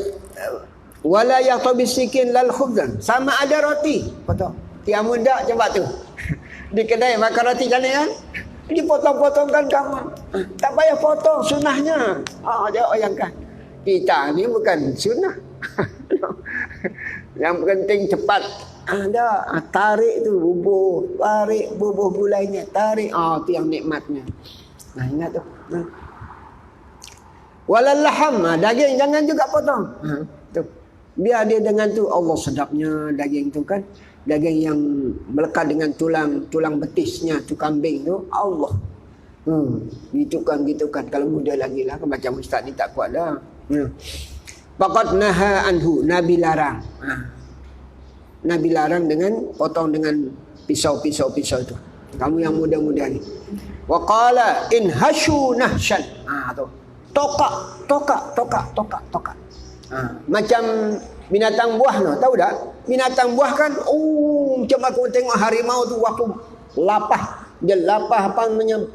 S1: wala yaqbi sikin lal khubz, sama ada roti potong. Tiang muda coba tu di kedai makan roti canai kan, dipotong-potongkan kamu. Tak payah potong, sunnahnya. Jangan bayangkan. Kita ni bukan sunnah. Yang penting cepat. Tarik tu, bubuh gulainya. Tarik. Tu yang nikmatnya. Ingat tu. Walal laham, daging jangan juga potong. Tu. Biar dia dengan tu, Allah sedapnya daging tu kan. Daging yang melekat dengan tulang betisnya tu kambing tu, Allah. Gitu kan. Kalau muda lagi lah, macam ustaz ni tak kuat dah. Faqad naha anhu, Nabi larang. Nabi larang dengan potong dengan pisau tu. Kamu yang muda-muda ni. Wa qala in hashu nahshan. Tu. Tokak. Macam binatang buah no, tahu tak? Binatang buah kan, macam aku tengok harimau tu waktu lapah. Dia lapah apa namanya?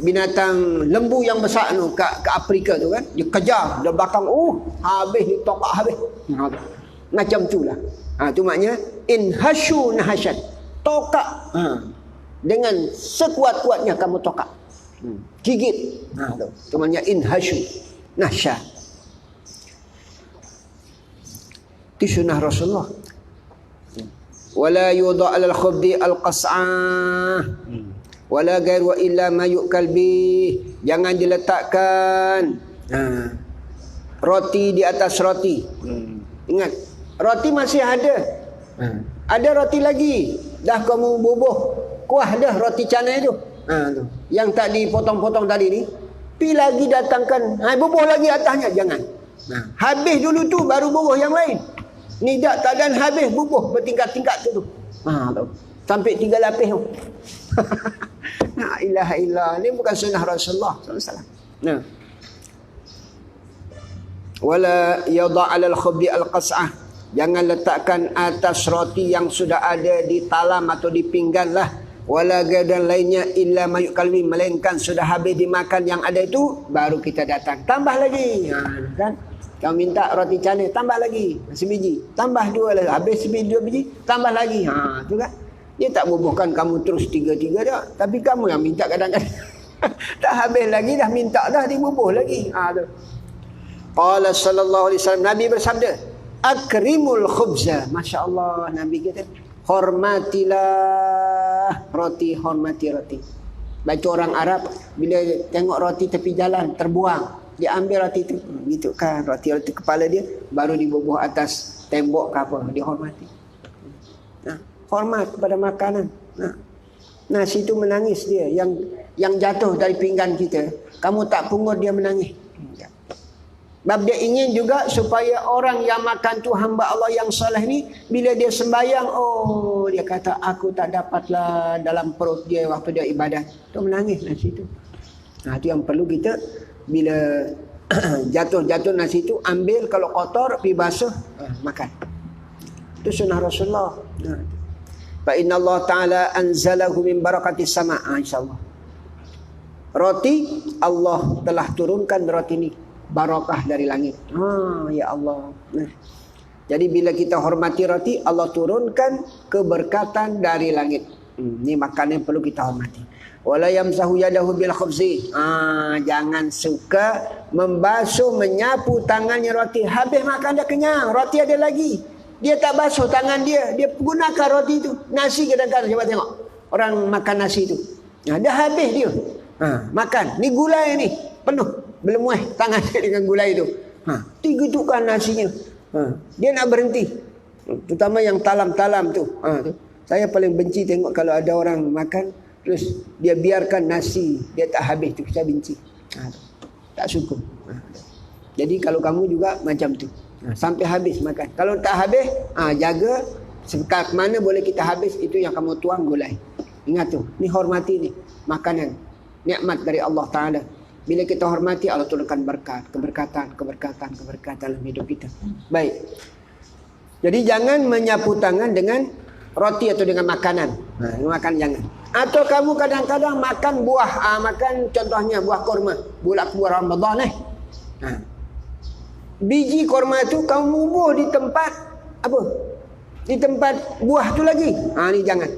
S1: Binatang lembu yang besar tu ke Afrika tu kan. Dia kejar, dia belakang, habis ni tokak habis. Macam tu lah. Tu maknanya in hasyu nahasyan. Tokak. Dengan sekuat-kuatnya kamu tokak. Gigit. Tu maknanya in hasyu nahsyan. Itu sunnah Rasulullah. Wala yudha' alal khubdi al-qas'ah wala ghairu illa ma yu'kal bih. Jangan diletakkan roti di atas roti. Ingat, roti masih ada. Ada roti lagi. Dah kamu bubuh kuah dah roti canai tu. Yang tak dipotong-potong tadi ni, pi lagi datangkan, bubuh lagi atasnya. Jangan. Habis dulu tu baru bubuh yang lain. Ni tak keadaan habis bubuh bertingkat-tingkat tu. Sampai 3 lapis tu. La ilaha illallah. Ini bukan sunnah Rasulullah SAW. Nah. Wala yadha' 'alal khubdi al-qas'ah. Jangan letakkan atas roti yang sudah ada di talam atau di pinggan lah. Wala gadan lainnya illa mayuk kalbi, melainkan sudah habis dimakan yang ada itu, baru kita datang. Tambah lagi. Kan? Kau minta roti canai, tambah lagi. Sebiji. Tambah 2 lagi. Habis sebiji 2 biji, tambah lagi. Tu kan. Dia tak bubuhkan kamu terus 3-3 dah. Tapi kamu yang minta kadang-kadang. Tak habis lagi dah minta dah dibubuh lagi. Tu. Qala sallallahu alaihi wasallam, Nabi bersabda, akrimul khubza. Masya Allah, Nabi kata, hormatilah roti, hormati roti. Baca orang Arab, bila tengok roti tepi jalan, terbuang, dia ambil roti itu, gitu kan, roti kepala dia, baru dibubuh atas tembok ke apa, dihormati. Hormat kepada makanan. Nasi itu menangis dia, yang jatuh dari pinggan kita, kamu tak pungut, dia menangis. Sebab dia ingin juga supaya orang yang makan tu hamba Allah yang soleh ni, bila dia sembahyang, oh dia kata aku tak dapatlah dalam perut dia waktu dia ibadat. Tu menangis nasi tu. Itu yang perlu kita bila jatuh nasi tu, ambil, kalau kotor pergi basuh, makan. Itu sunnah Rasulullah. Fa inna Allah Ta'ala anzalahu min barakatis sama'. InsyaAllah. Roti, Allah telah turunkan roti ni. Barakah dari langit. Ya Allah. Jadi bila kita hormati roti, Allah turunkan keberkatan dari langit. Ini makanan yang perlu kita hormati. Wala yamsahu yadahu bil khubzi. Jangan suka membasuh, menyapu tangannya roti. Habis makan dah kenyang, roti ada lagi. Dia tak basuh tangan dia. Dia gunakan roti itu. Nasi kadang-kadang, coba tengok. Orang makan nasi itu. Dah habis dia. Makan. Ni gulai ni. Penuh. Belum muih tangan dia dengan gulai itu. Digitukan nasinya. Dia nak berhenti. Terutama yang talam-talam tu. Saya paling benci tengok kalau ada orang makan, terus dia biarkan nasi, dia tak habis tu. Saya benci. Tak suka. Jadi kalau kamu juga macam tu. Sampai habis makan. Kalau tak habis, jaga sekat mana boleh kita habis, itu yang kamu tuang gulai. Ingat tu. Ni hormati ni. Makanan. Nikmat dari Allah Ta'ala. Bila kita hormati, Allah turunkan berkat, keberkatan dalam hidup kita. Baik. Jadi jangan menyapu tangan dengan roti atau dengan makanan. Makan jangan. Atau kamu kadang-kadang makan buah, makan contohnya buah kurma, bulan Ramadan biji kurma tu kamu bubuh di tempat apa? Di tempat buah tu lagi. Ni jangan.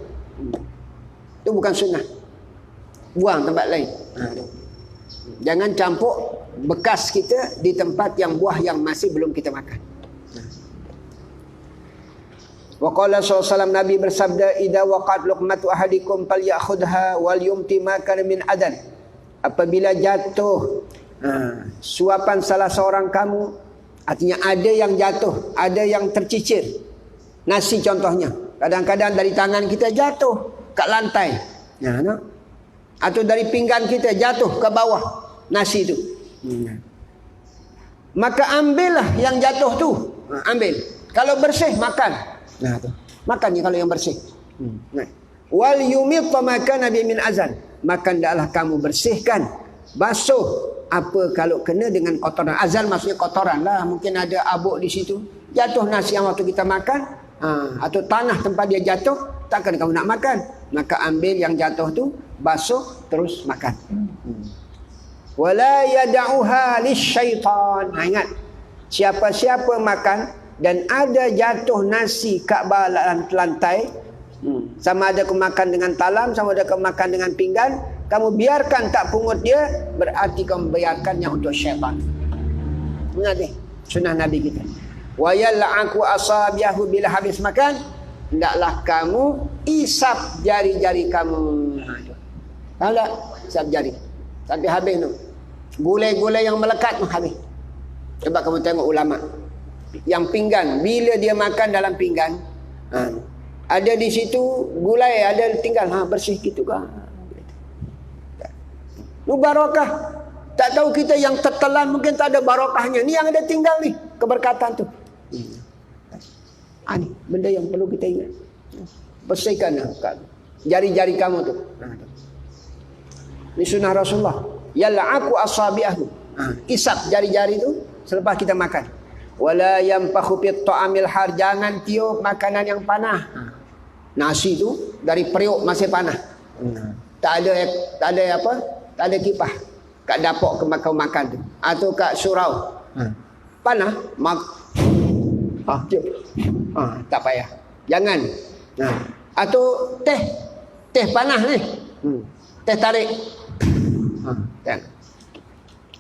S1: Itu bukan sunnah. Buang tempat lain. Jangan campur bekas kita di tempat yang buah yang masih belum kita makan. Wa qala sallallahu alaihi wasallam, Nabi bersabda, idza waqat luqmatu ahadikum falyakhudha wal yumti ma kana min adan. Apabila jatuh suapan salah seorang kamu, artinya ada yang jatuh, ada yang tercicir. Nasi contohnya, kadang-kadang dari tangan kita jatuh kat lantai. Atau dari pinggan kita jatuh ke bawah nasi itu. Maka ambillah yang jatuh tu. Ambil. Kalau bersih, makan. Makannya kalau yang bersih. Wal yumit makana bi min azan. Makan daklah kamu bersihkan, basuh apa kalau kena dengan kotoran. Azan maksudnya kotoran lah. Mungkin ada abuk di situ. Jatuh nasi yang waktu kita makan, atau tanah tempat dia jatuh, takkan kamu nak makan. Maka ambil yang jatuh tu, basuh, terus makan. Wala yad'uha lisyaitan. Ingat, siapa-siapa makan dan ada jatuh nasi kat lantai, sama ada kau makan dengan talam, sama ada kau makan dengan pinggan, kamu biarkan tak pungut dia, berarti kau membiarkannya untuk syaitan. Ingat ni sunnah Nabi kita. Wa yal'aku asabiyahu, bila habis makan, hendaklah kamu isap jari-jari kamu. Tahu tak? Isap jari sampai habis tu. Gulai-gulai yang melekat tu habis. Coba kamu tengok ulama yang pinggan, bila dia makan dalam pinggan, ada di situ gulai, ada tinggal, bersih gitu kan. Lu barakah. Tak tahu kita yang tertelan mungkin tak ada barakahnya. Ni yang ada tinggal ni, keberkatan tu. Ni benda yang perlu kita ingat. bersihkan jari-jari kamu tu. Ini sunnah Rasulullah. Yal'aqu asabi'ahu. Isap jari-jari tu selepas kita makan. Wala yanfakhu fit ta'amil har, jangan tiup makanan yang panas. Nasi tu dari periuk masih panas. Tak ada apa? Tak ada kipas kat dapur ke makan tu atau kat surau. Panas tak payah. Jangan. Atau teh panas ni. Teh tarik.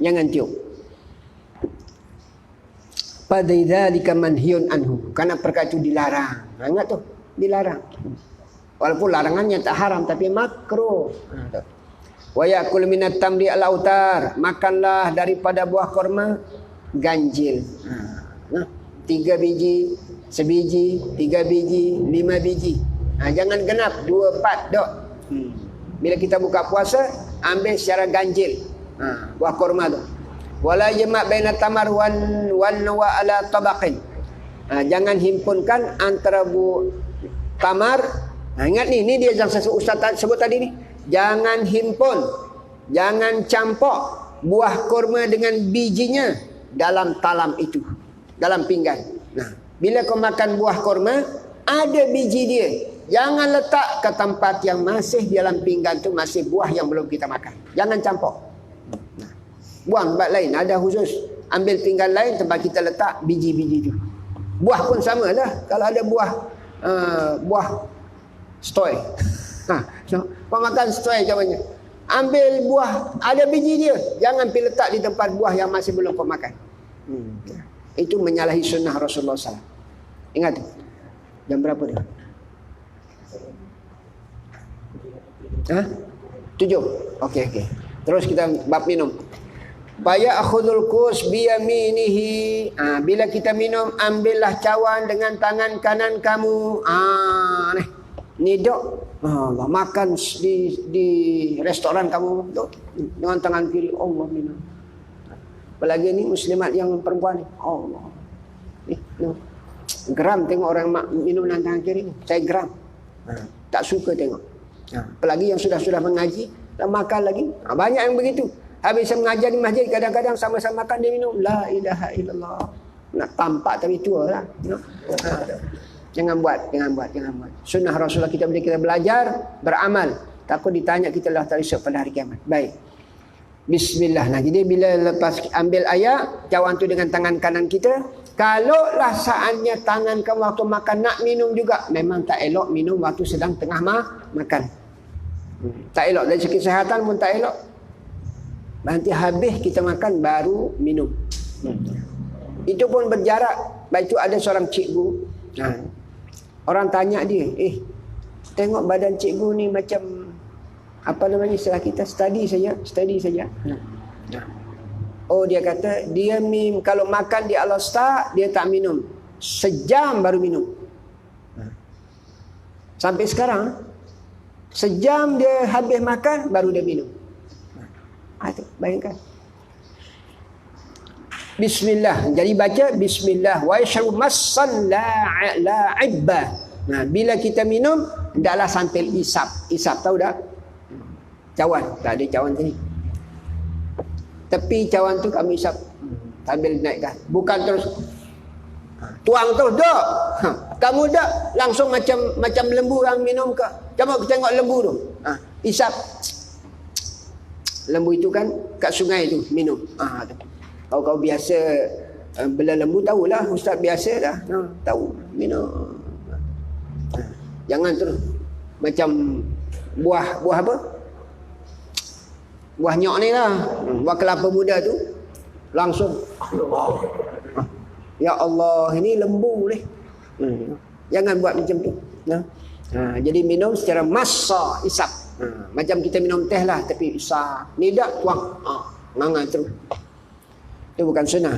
S1: Jangan tiup. Padaidzalika manhiyun anhu. Karena perkara itu dilarang. Ingat tu, dilarang. Walaupun larangannya tak haram tapi makruh. Wa yakul minat tamri al-autar, makanlah daripada buah kurma ganjil. 3 biji, sebiji, 3 biji, 5 biji. Jangan genap 2, 4 dok. Bila kita buka puasa, ambil secara ganjil buah kurma tu. Wala jama' baina tamar wan wa ala tabaqin. Jangan himpunkan antara tamar. Ingat ni dia yang Ustaz sebut tadi ni. Jangan himpun, jangan campur buah kurma dengan bijinya dalam talam itu, dalam pinggan. Bila kau makan buah kurma, ada biji dia. Jangan letak ke tempat yang masih dalam pinggan tu masih buah yang belum kita makan. Jangan campur. Buang tempat lain, ada khusus. Ambil pinggan lain tempat kita letak biji-biji tu. Buah pun sama lah. Kalau ada buah stoi. So, kau makan stoi contohnya. Ambil buah, ada biji dia. Jangan pergi letak di tempat buah yang masih belum kau makan. Itu menyalahi sunnah Rasulullah SAW. Ingat. Jam berapa dia? 7. Okey. Terus kita bab minum. Baya akhudul kus biyaminihi. Bila kita minum, ambillah cawan dengan tangan kanan kamu. Ni dok. Makan di restoran kamu dok, dengan tangan kiri. Allah minum. Apalagi ni muslimat yang perempuan ni. Allah. Geram tengok orang minum dengan tangan kiri. Saya geram. Tak suka tengok. Apalagi yang sudah mengaji, dah makan lagi. Banyak yang begitu. Habis mengajar di masjid, kadang-kadang sama-sama makan dia minum. La ilaha illallah. Nak tampak tapi tua lah. Jangan buat. Sunnah Rasulullah kita bila kita belajar, beramal. Takut ditanya kita lah tarisuk pada hari kiamat. Baik. Bismillah. Jadi bila lepas ambil air, cawan tu dengan tangan kanan kita. Kalaulah saatnya tangan kamu waktu makan nak minum juga, memang tak elok minum waktu sedang tengah makan. Tak elok. Dari segi kesihatan pun tak elok. Nanti habis kita makan baru minum. Itu pun berjarak. Baik tu ada seorang cikgu. Orang tanya dia, tengok badan cikgu ni macam apa namanya istilah kita, study saja. Oh, dia kata dia kalau makan di Al-Ustaz dia tak minum. Sejam baru minum. Sampai sekarang sejam dia habis makan baru dia minum. Itu bayangkan. Bismillah. Jadi baca bismillah wa yashrabu massan la'ibba. Bila kita minum hendaklah sambil isap tahu dah? Cawan, tak ada cawan tadi. Tepi cawan tu kami isap sambil naikkan. Bukan terus tuang terus dak. Kamu dak langsung macam lembu yang minum ke. Coba tengok lembu tu. Isap. Lembu itu kan kat sungai tu minum. Kalau kau biasa bela lembu tahulah, ustaz biasa dah. Tahu minum. Jangan terus macam buah apa? Buah nyok ni lah. Buah kelapa muda tu langsung. Ya Allah, ini lembu ni. Jangan buat macam tu. Jadi minum secara massa, isap. Macam kita minum teh lah, tapi isap. Ni dak tuang. Mangan terus. Itu bukan sunnah.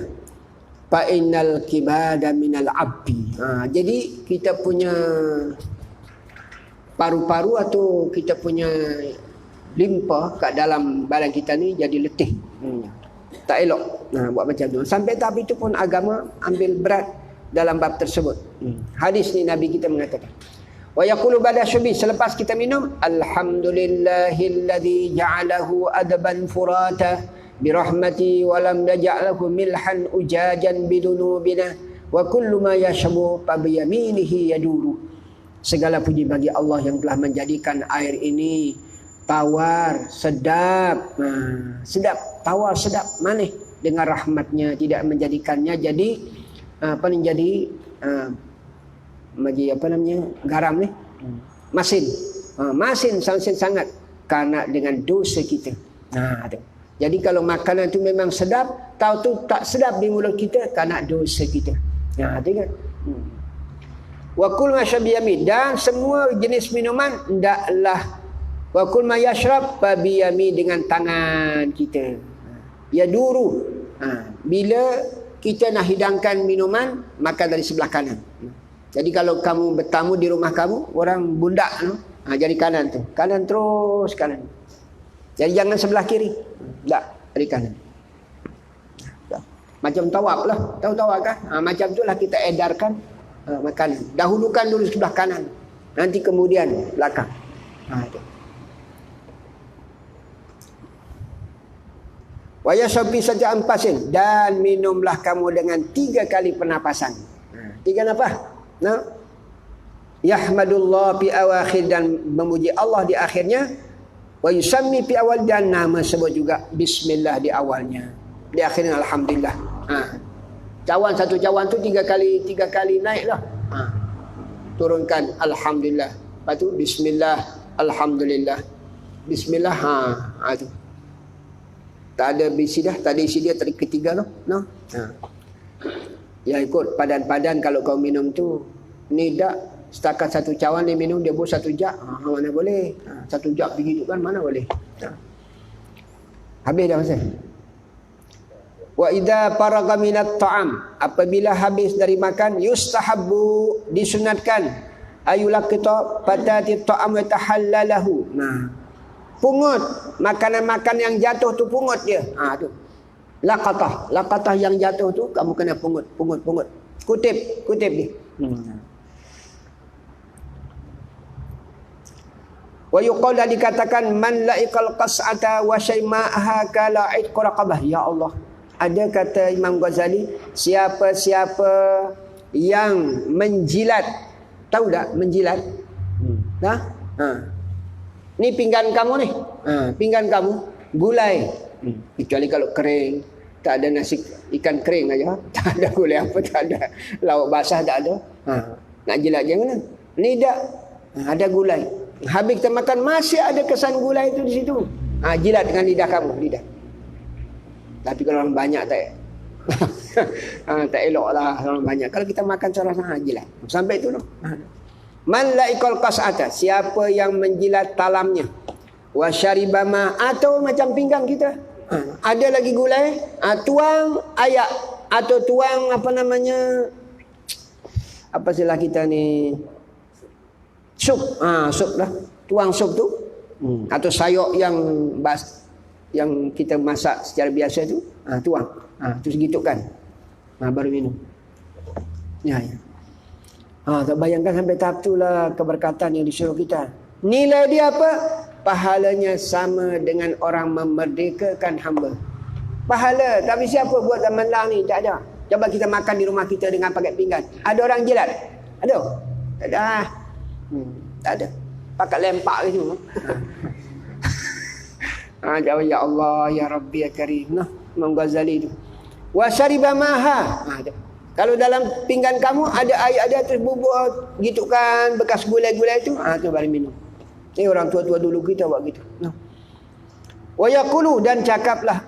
S1: Fa innal kibada minal abbi. Jadi kita punya paru-paru atau kita punya limpa kat dalam badan kita ni jadi letih. Tak elok buat macam tu. Sampai tahap itu pun agama ambil berat dalam bab tersebut. Hadis ni Nabi kita mengatakan, Wa yaqulu ba'da syubi, selepas kita minum, alhamdulillahilladzi ja'alahu adaban furata birahmati wa lam naj'alahu milhan ujajan bidunubina wa kullu ma yashbu fa biyaminihi yaduru. Segala puji bagi Allah yang telah menjadikan air ini tawar, sedap, sedap, tawar, sedap, manis dengan rahmatnya, tidak menjadikannya jadi garam ni, masin, masin sangat karena dengan dosa kita. Jadi kalau makanan tu memang sedap, tahu tu tak sedap di mulut kita karena dosa kita. Tengok. Wa kul masyabiyamin, dan semua jenis minuman hendaklah wa kul mayashrab babiyami, dengan tangan kita. Ya duru. Bila kita nak hidangkan minuman, makan dari sebelah kanan. Jadi kalau kamu bertamu di rumah kamu, orang bundak tu, jadi kanan tu. Kanan terus kanan. Jadi jangan sebelah kiri. Tak, dari kanan. Macam tawaf lah. Tahu tawaf kan? Macam itulah kita edarkan makanan. Dahulukan dulu sebelah kanan. Nanti kemudian belakang. Wa yashrabi saja'an pasin, dan minumlah kamu dengan 3 kali pernapasan. 3 nafas. Yahmadullah fi awakhir, dan memuji Allah di akhirnya. Wa yusammi fi awal, dan nama sebut juga bismillah di awalnya. Di akhirnya alhamdulillah. Cawan, satu cawan tu 3 kali naiklah. Turunkan alhamdulillah. Lepas tu bismillah, alhamdulillah. Bismillah, tu. Tak ada bisi dah, tak ada isi dia, tadi ketiga tu. Ya ikut padan-padan kalau kau minum tu. Ni dak setakat 1 cawan dia minum, dia buat 1 jak. Mana boleh? 1 jak begitu kan, mana boleh? Habis dah masa. Wa idza faraga minat ta'am, apabila habis dari makan, yustahabbu, disunatkan, ayulaqita patati ta'am wa tahallalahu. Pungut makanan-makanan yang jatuh tu, pungut dia. Tu. Laqatah yang jatuh tu kamu kena pungut. Kutip dia. Wa yuqal, dikatakan man la'iqal qas'ata wa shayma'aha kala'id quraqabah. Ya Allah. Ada kata Imam Ghazali, siapa-siapa yang menjilat, tahu tak menjilat? Ni pinggan kamu ni. Pinggan kamu gulai. Kecuali kalau kering, tak ada nasi ikan kering aja. Tak ada gulai apa, tak ada lauk basah, tak ada. Nak jilat jangan. Ni dak ada gulai. Habis kita makan masih ada kesan gulai itu di situ. Jilat dengan lidah kamu, lidah. Tapi kalau orang banyak tak tak elok lah orang banyak. Kalau kita makan seorang-seorang jilat. Sampai itu noh. Man laikal qas'ata, siapa yang menjilat talamnya. Wa syaribama, atau macam pinggang kita. Ada lagi gulai, tuang ayak atau tuang apa silah kita ni, sup. Sup lah. Tuang sup tu. Atau sayur yang kita masak secara biasa tu, tuang. Terus gitu kan. Baru minum. Ya. Tak bayangkan sampai tahap itulah keberkatan yang disuruh kita. Nilai dia apa? Pahalanya sama dengan orang memerdekakan hamba. Pahala. Tapi siapa buat zaman lang ni? Tak ada. Coba kita makan di rumah kita dengan pakai pinggan. Ada orang jilat? Ada? Tak ada. Tak ada. Pakai lempak gitu. Jawab ya Allah, ya Rabbi, ya Karim. Imam Ghazali tu. Wa syariba maha. Kalau dalam pinggan kamu ada air, ada terus bubur gitu kan, bekas gulai-gulai tu, tu baru minum. Ni orang tua-tua dulu kita buat gitu. Wa yaqulu, dan cakaplah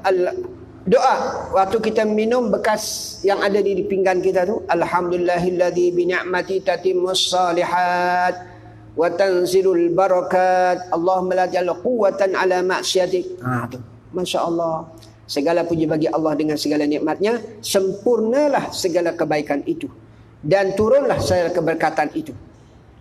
S1: doa waktu kita minum bekas yang ada di pinggan kita tu, alhamdulillahilladzi bi ni'mati tatimmus shalihat wa tanzilul barakat, Allahumma la taj'al quwwatan ala ma'siyatik. Tu. Masya-Allah. Segala puji bagi Allah dengan segala nikmatnya, sempurnalah segala kebaikan itu dan turunlah segala keberkatan itu.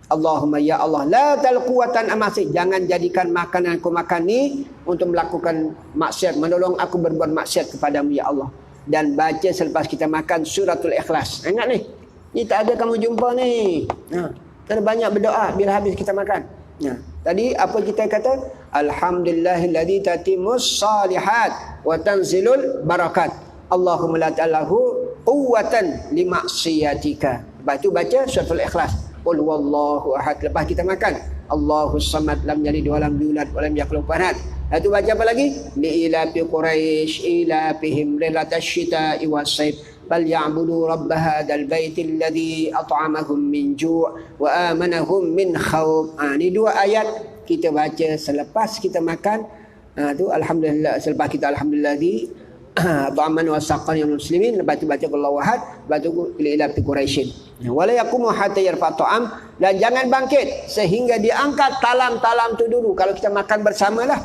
S1: Allahumma ya Allah, la talquwatan amasi, jangan jadikan makanan aku makan ni untuk melakukan maksiat, menolong aku berbuat maksiat kepadamu ya Allah. Dan baca selepas kita makan suratul Ikhlas. Ingat ni, ni tak ada kamu jumpa ni. Kita banyak berdoa bila habis kita makan. Nah, tadi apa kita kata? Alhamdulillahilladzi tatimmus salihat wa tanzilul barakat. Allahumma la ta'alahu quwwatan limaksiyatika. Lepas tu baca suratul ikhlas. Qul huwallahu ahad. Lepas kita makan, Allahus samad lam yalid wa lam yulad wa lam yakul lahu kufuwan ahad. Lepas tu baca apa lagi? Li ilafi quraisy ilafihim rihlatash shita'i was-sayf falyabudu rabb hadzal baitil ladzi at'amahum min ju' wa amanahum min khauf. Ni dua ayat kita baca selepas kita makan. Tu alhamdulillah, selepas kita alhamdulillah di ta'aman wa saqan yang muslimin, lepas tu baca Allahu ahad, lepas tu ila fi quraisyin. Wala yaqumu hatta yarfa ta'am, dan jangan bangkit sehingga diangkat talam-talam tu dulu. Kalau kita makan bersamalah,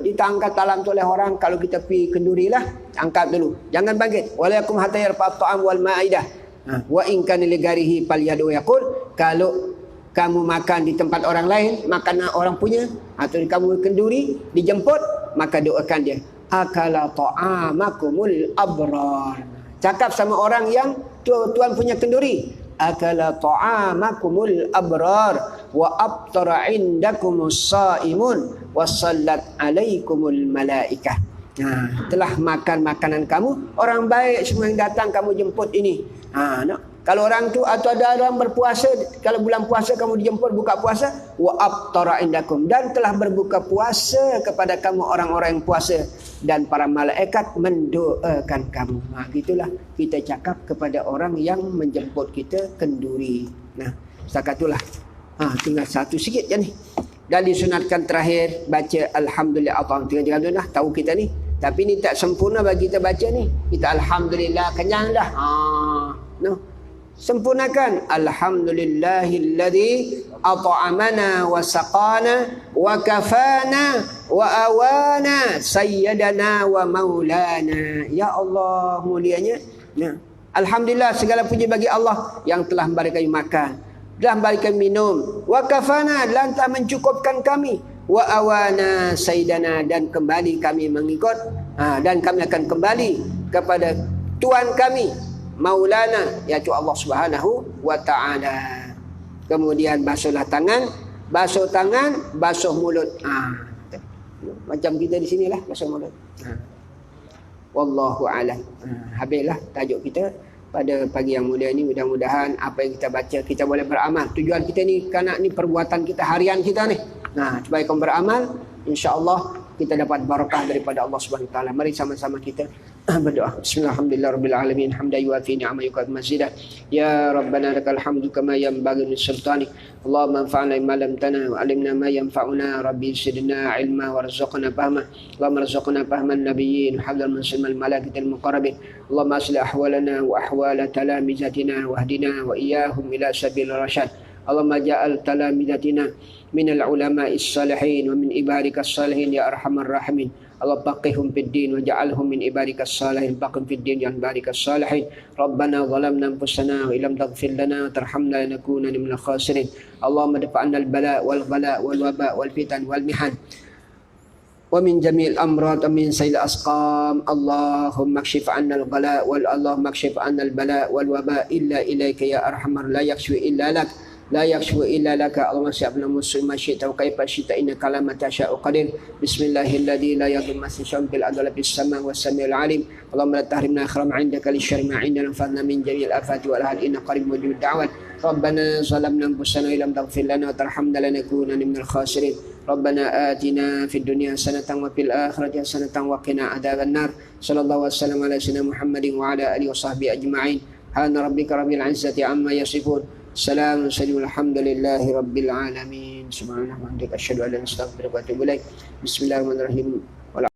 S1: kita angkat talam tu oleh orang. Kalau kita pergi kenduri lah, angkat dulu, jangan bangkit. Wala yaqumu hatta yarfa ta'am wal ma'idah wa in kana li garihi fal yadu yaqul. Kalau kamu makan di tempat orang lain, makanan orang punya, atau kamu kenduri dijemput, maka doakan dia, akala ta'amakumul abrar. Cakap sama orang yang tuan punya kenduri, akala ta'amakumul abrar wa abtara indakumus saimun wa sallat alaikumul malaikah. Telah makan makanan kamu, orang baik semua yang datang kamu jemput ini. Kalau orang tu atau ada orang berpuasa, kalau bulan puasa kamu dijemput buka puasa, wa aftara indakum, dan telah berbuka puasa kepada kamu orang-orang yang puasa, dan para malaikat mendoakan kamu. Gitulah kita cakap kepada orang yang menjemput kita kenduri. Setakat itulah. Tinggal satu sikit je ni. Dan disunatkan terakhir baca alhamdulillah. Tengah-tengah tahu kita ni. Tapi ni tak sempurna bagi kita baca ni. Kita alhamdulillah kenyang dah. Sempurnakan alhamdulillahilladzi at'amana wa saqana wa kafana wa awana sayyidana wa maulana. Ya Allah, mulianya. Alhamdulillah, segala puji bagi Allah yang telah memberi kami makan, telah memberi kami minum, wa kafana, dan telah mencukupkan kami, wa awana sayyidana, dan kembali kami mengikut, dan kami akan kembali kepada Tuhan kami, Maulana, iaitu Allah Subhanahu wa ta'ala. Kemudian basuhlah tangan, basuh mulut. Macam kita di sinilah basuh mulut. Wallahu a'lam. Habislah tajuk kita pada pagi yang mulia ini. Mudah-mudahan apa yang kita baca kita boleh beramal. Tujuan kita ni kerana ni perbuatan kita harian kita ni. Supaya kamu beramal, insya-Allah kita dapat barakah daripada Allah Subhanahu wa taala. Mari sama-sama kita berdoa. Bismillahirrahmanirrahim. Hamdan yuafi ni'amahu wa mazidah. Ya Rabbana lakal hamdu kama yanbaghi li sultanik. Allahumma anfa'na bima 'allamtana wa 'allimna ma yanfa'una. Rabbi zidna 'ilma warzuqna fahma. Allahumma arzuqna fahman nabiyyin hadzal muslimal malaikatil muqarrabin. Allahumma aslih ahwalana wa ahwal talamizatina wahdina wa iyyahum ila sabil rasyad. Allahumma ja'al talamizatina minal ulama'is salihin wa min ibadikas salihin ya arhamar rahimin. Allah baqihum fid din wa ja'alhum min ibadikas salihin baqim fid din ya ibadikas salihin. Rabbana zalamna anfusana wa illam taghfir lana tarhamna lanakunanna minal khasirin. Allahumma dafa'na al-bala wal ghala wal waba wal fitan wal mihan wa min jami'il amrad wa min sayyi'il asqam. Allahumma kshif 'anna al-ghala wal Allahumma kshif 'anna al-bala wal waba illa ilayka ya arhamar la yakhshu illa lak. La yakshu illa laka. Allahumma syi'abna muslima syi'ta wa kaifa syi'ta innaka la matasa'u qadir. Bismillahilladzi la yadhurru masya'un fil ardi bis sama was samiul alim. Allahumma la tahrimna khairan 'indaka li syarri ma 'indana fadna min jami'il afati wal ahad inna qarib mujibud da'wat. Rabbana zalamna anfusana wa lam taghfir lana wa tarhamna lanakunanna minal khasirin. Rabbana atina fid dunya hasanatan wa fil akhirati hasanatan wa qina adzabannar. Sallallahu wasallam ala sayyidina Muhammadin wa ala alihi wa sahbihi ajma'in. Subhana rabbika rabbil 'izzati amma yasifun. Assalamualaikum warahmatullahi alhamdulillahi rabbil alamin. Subhanallah wa bihamdihi asyhadu an la ilaha illa anta astaghfiruka wa atubu ilaik. Bismillahirrahmanirrahim.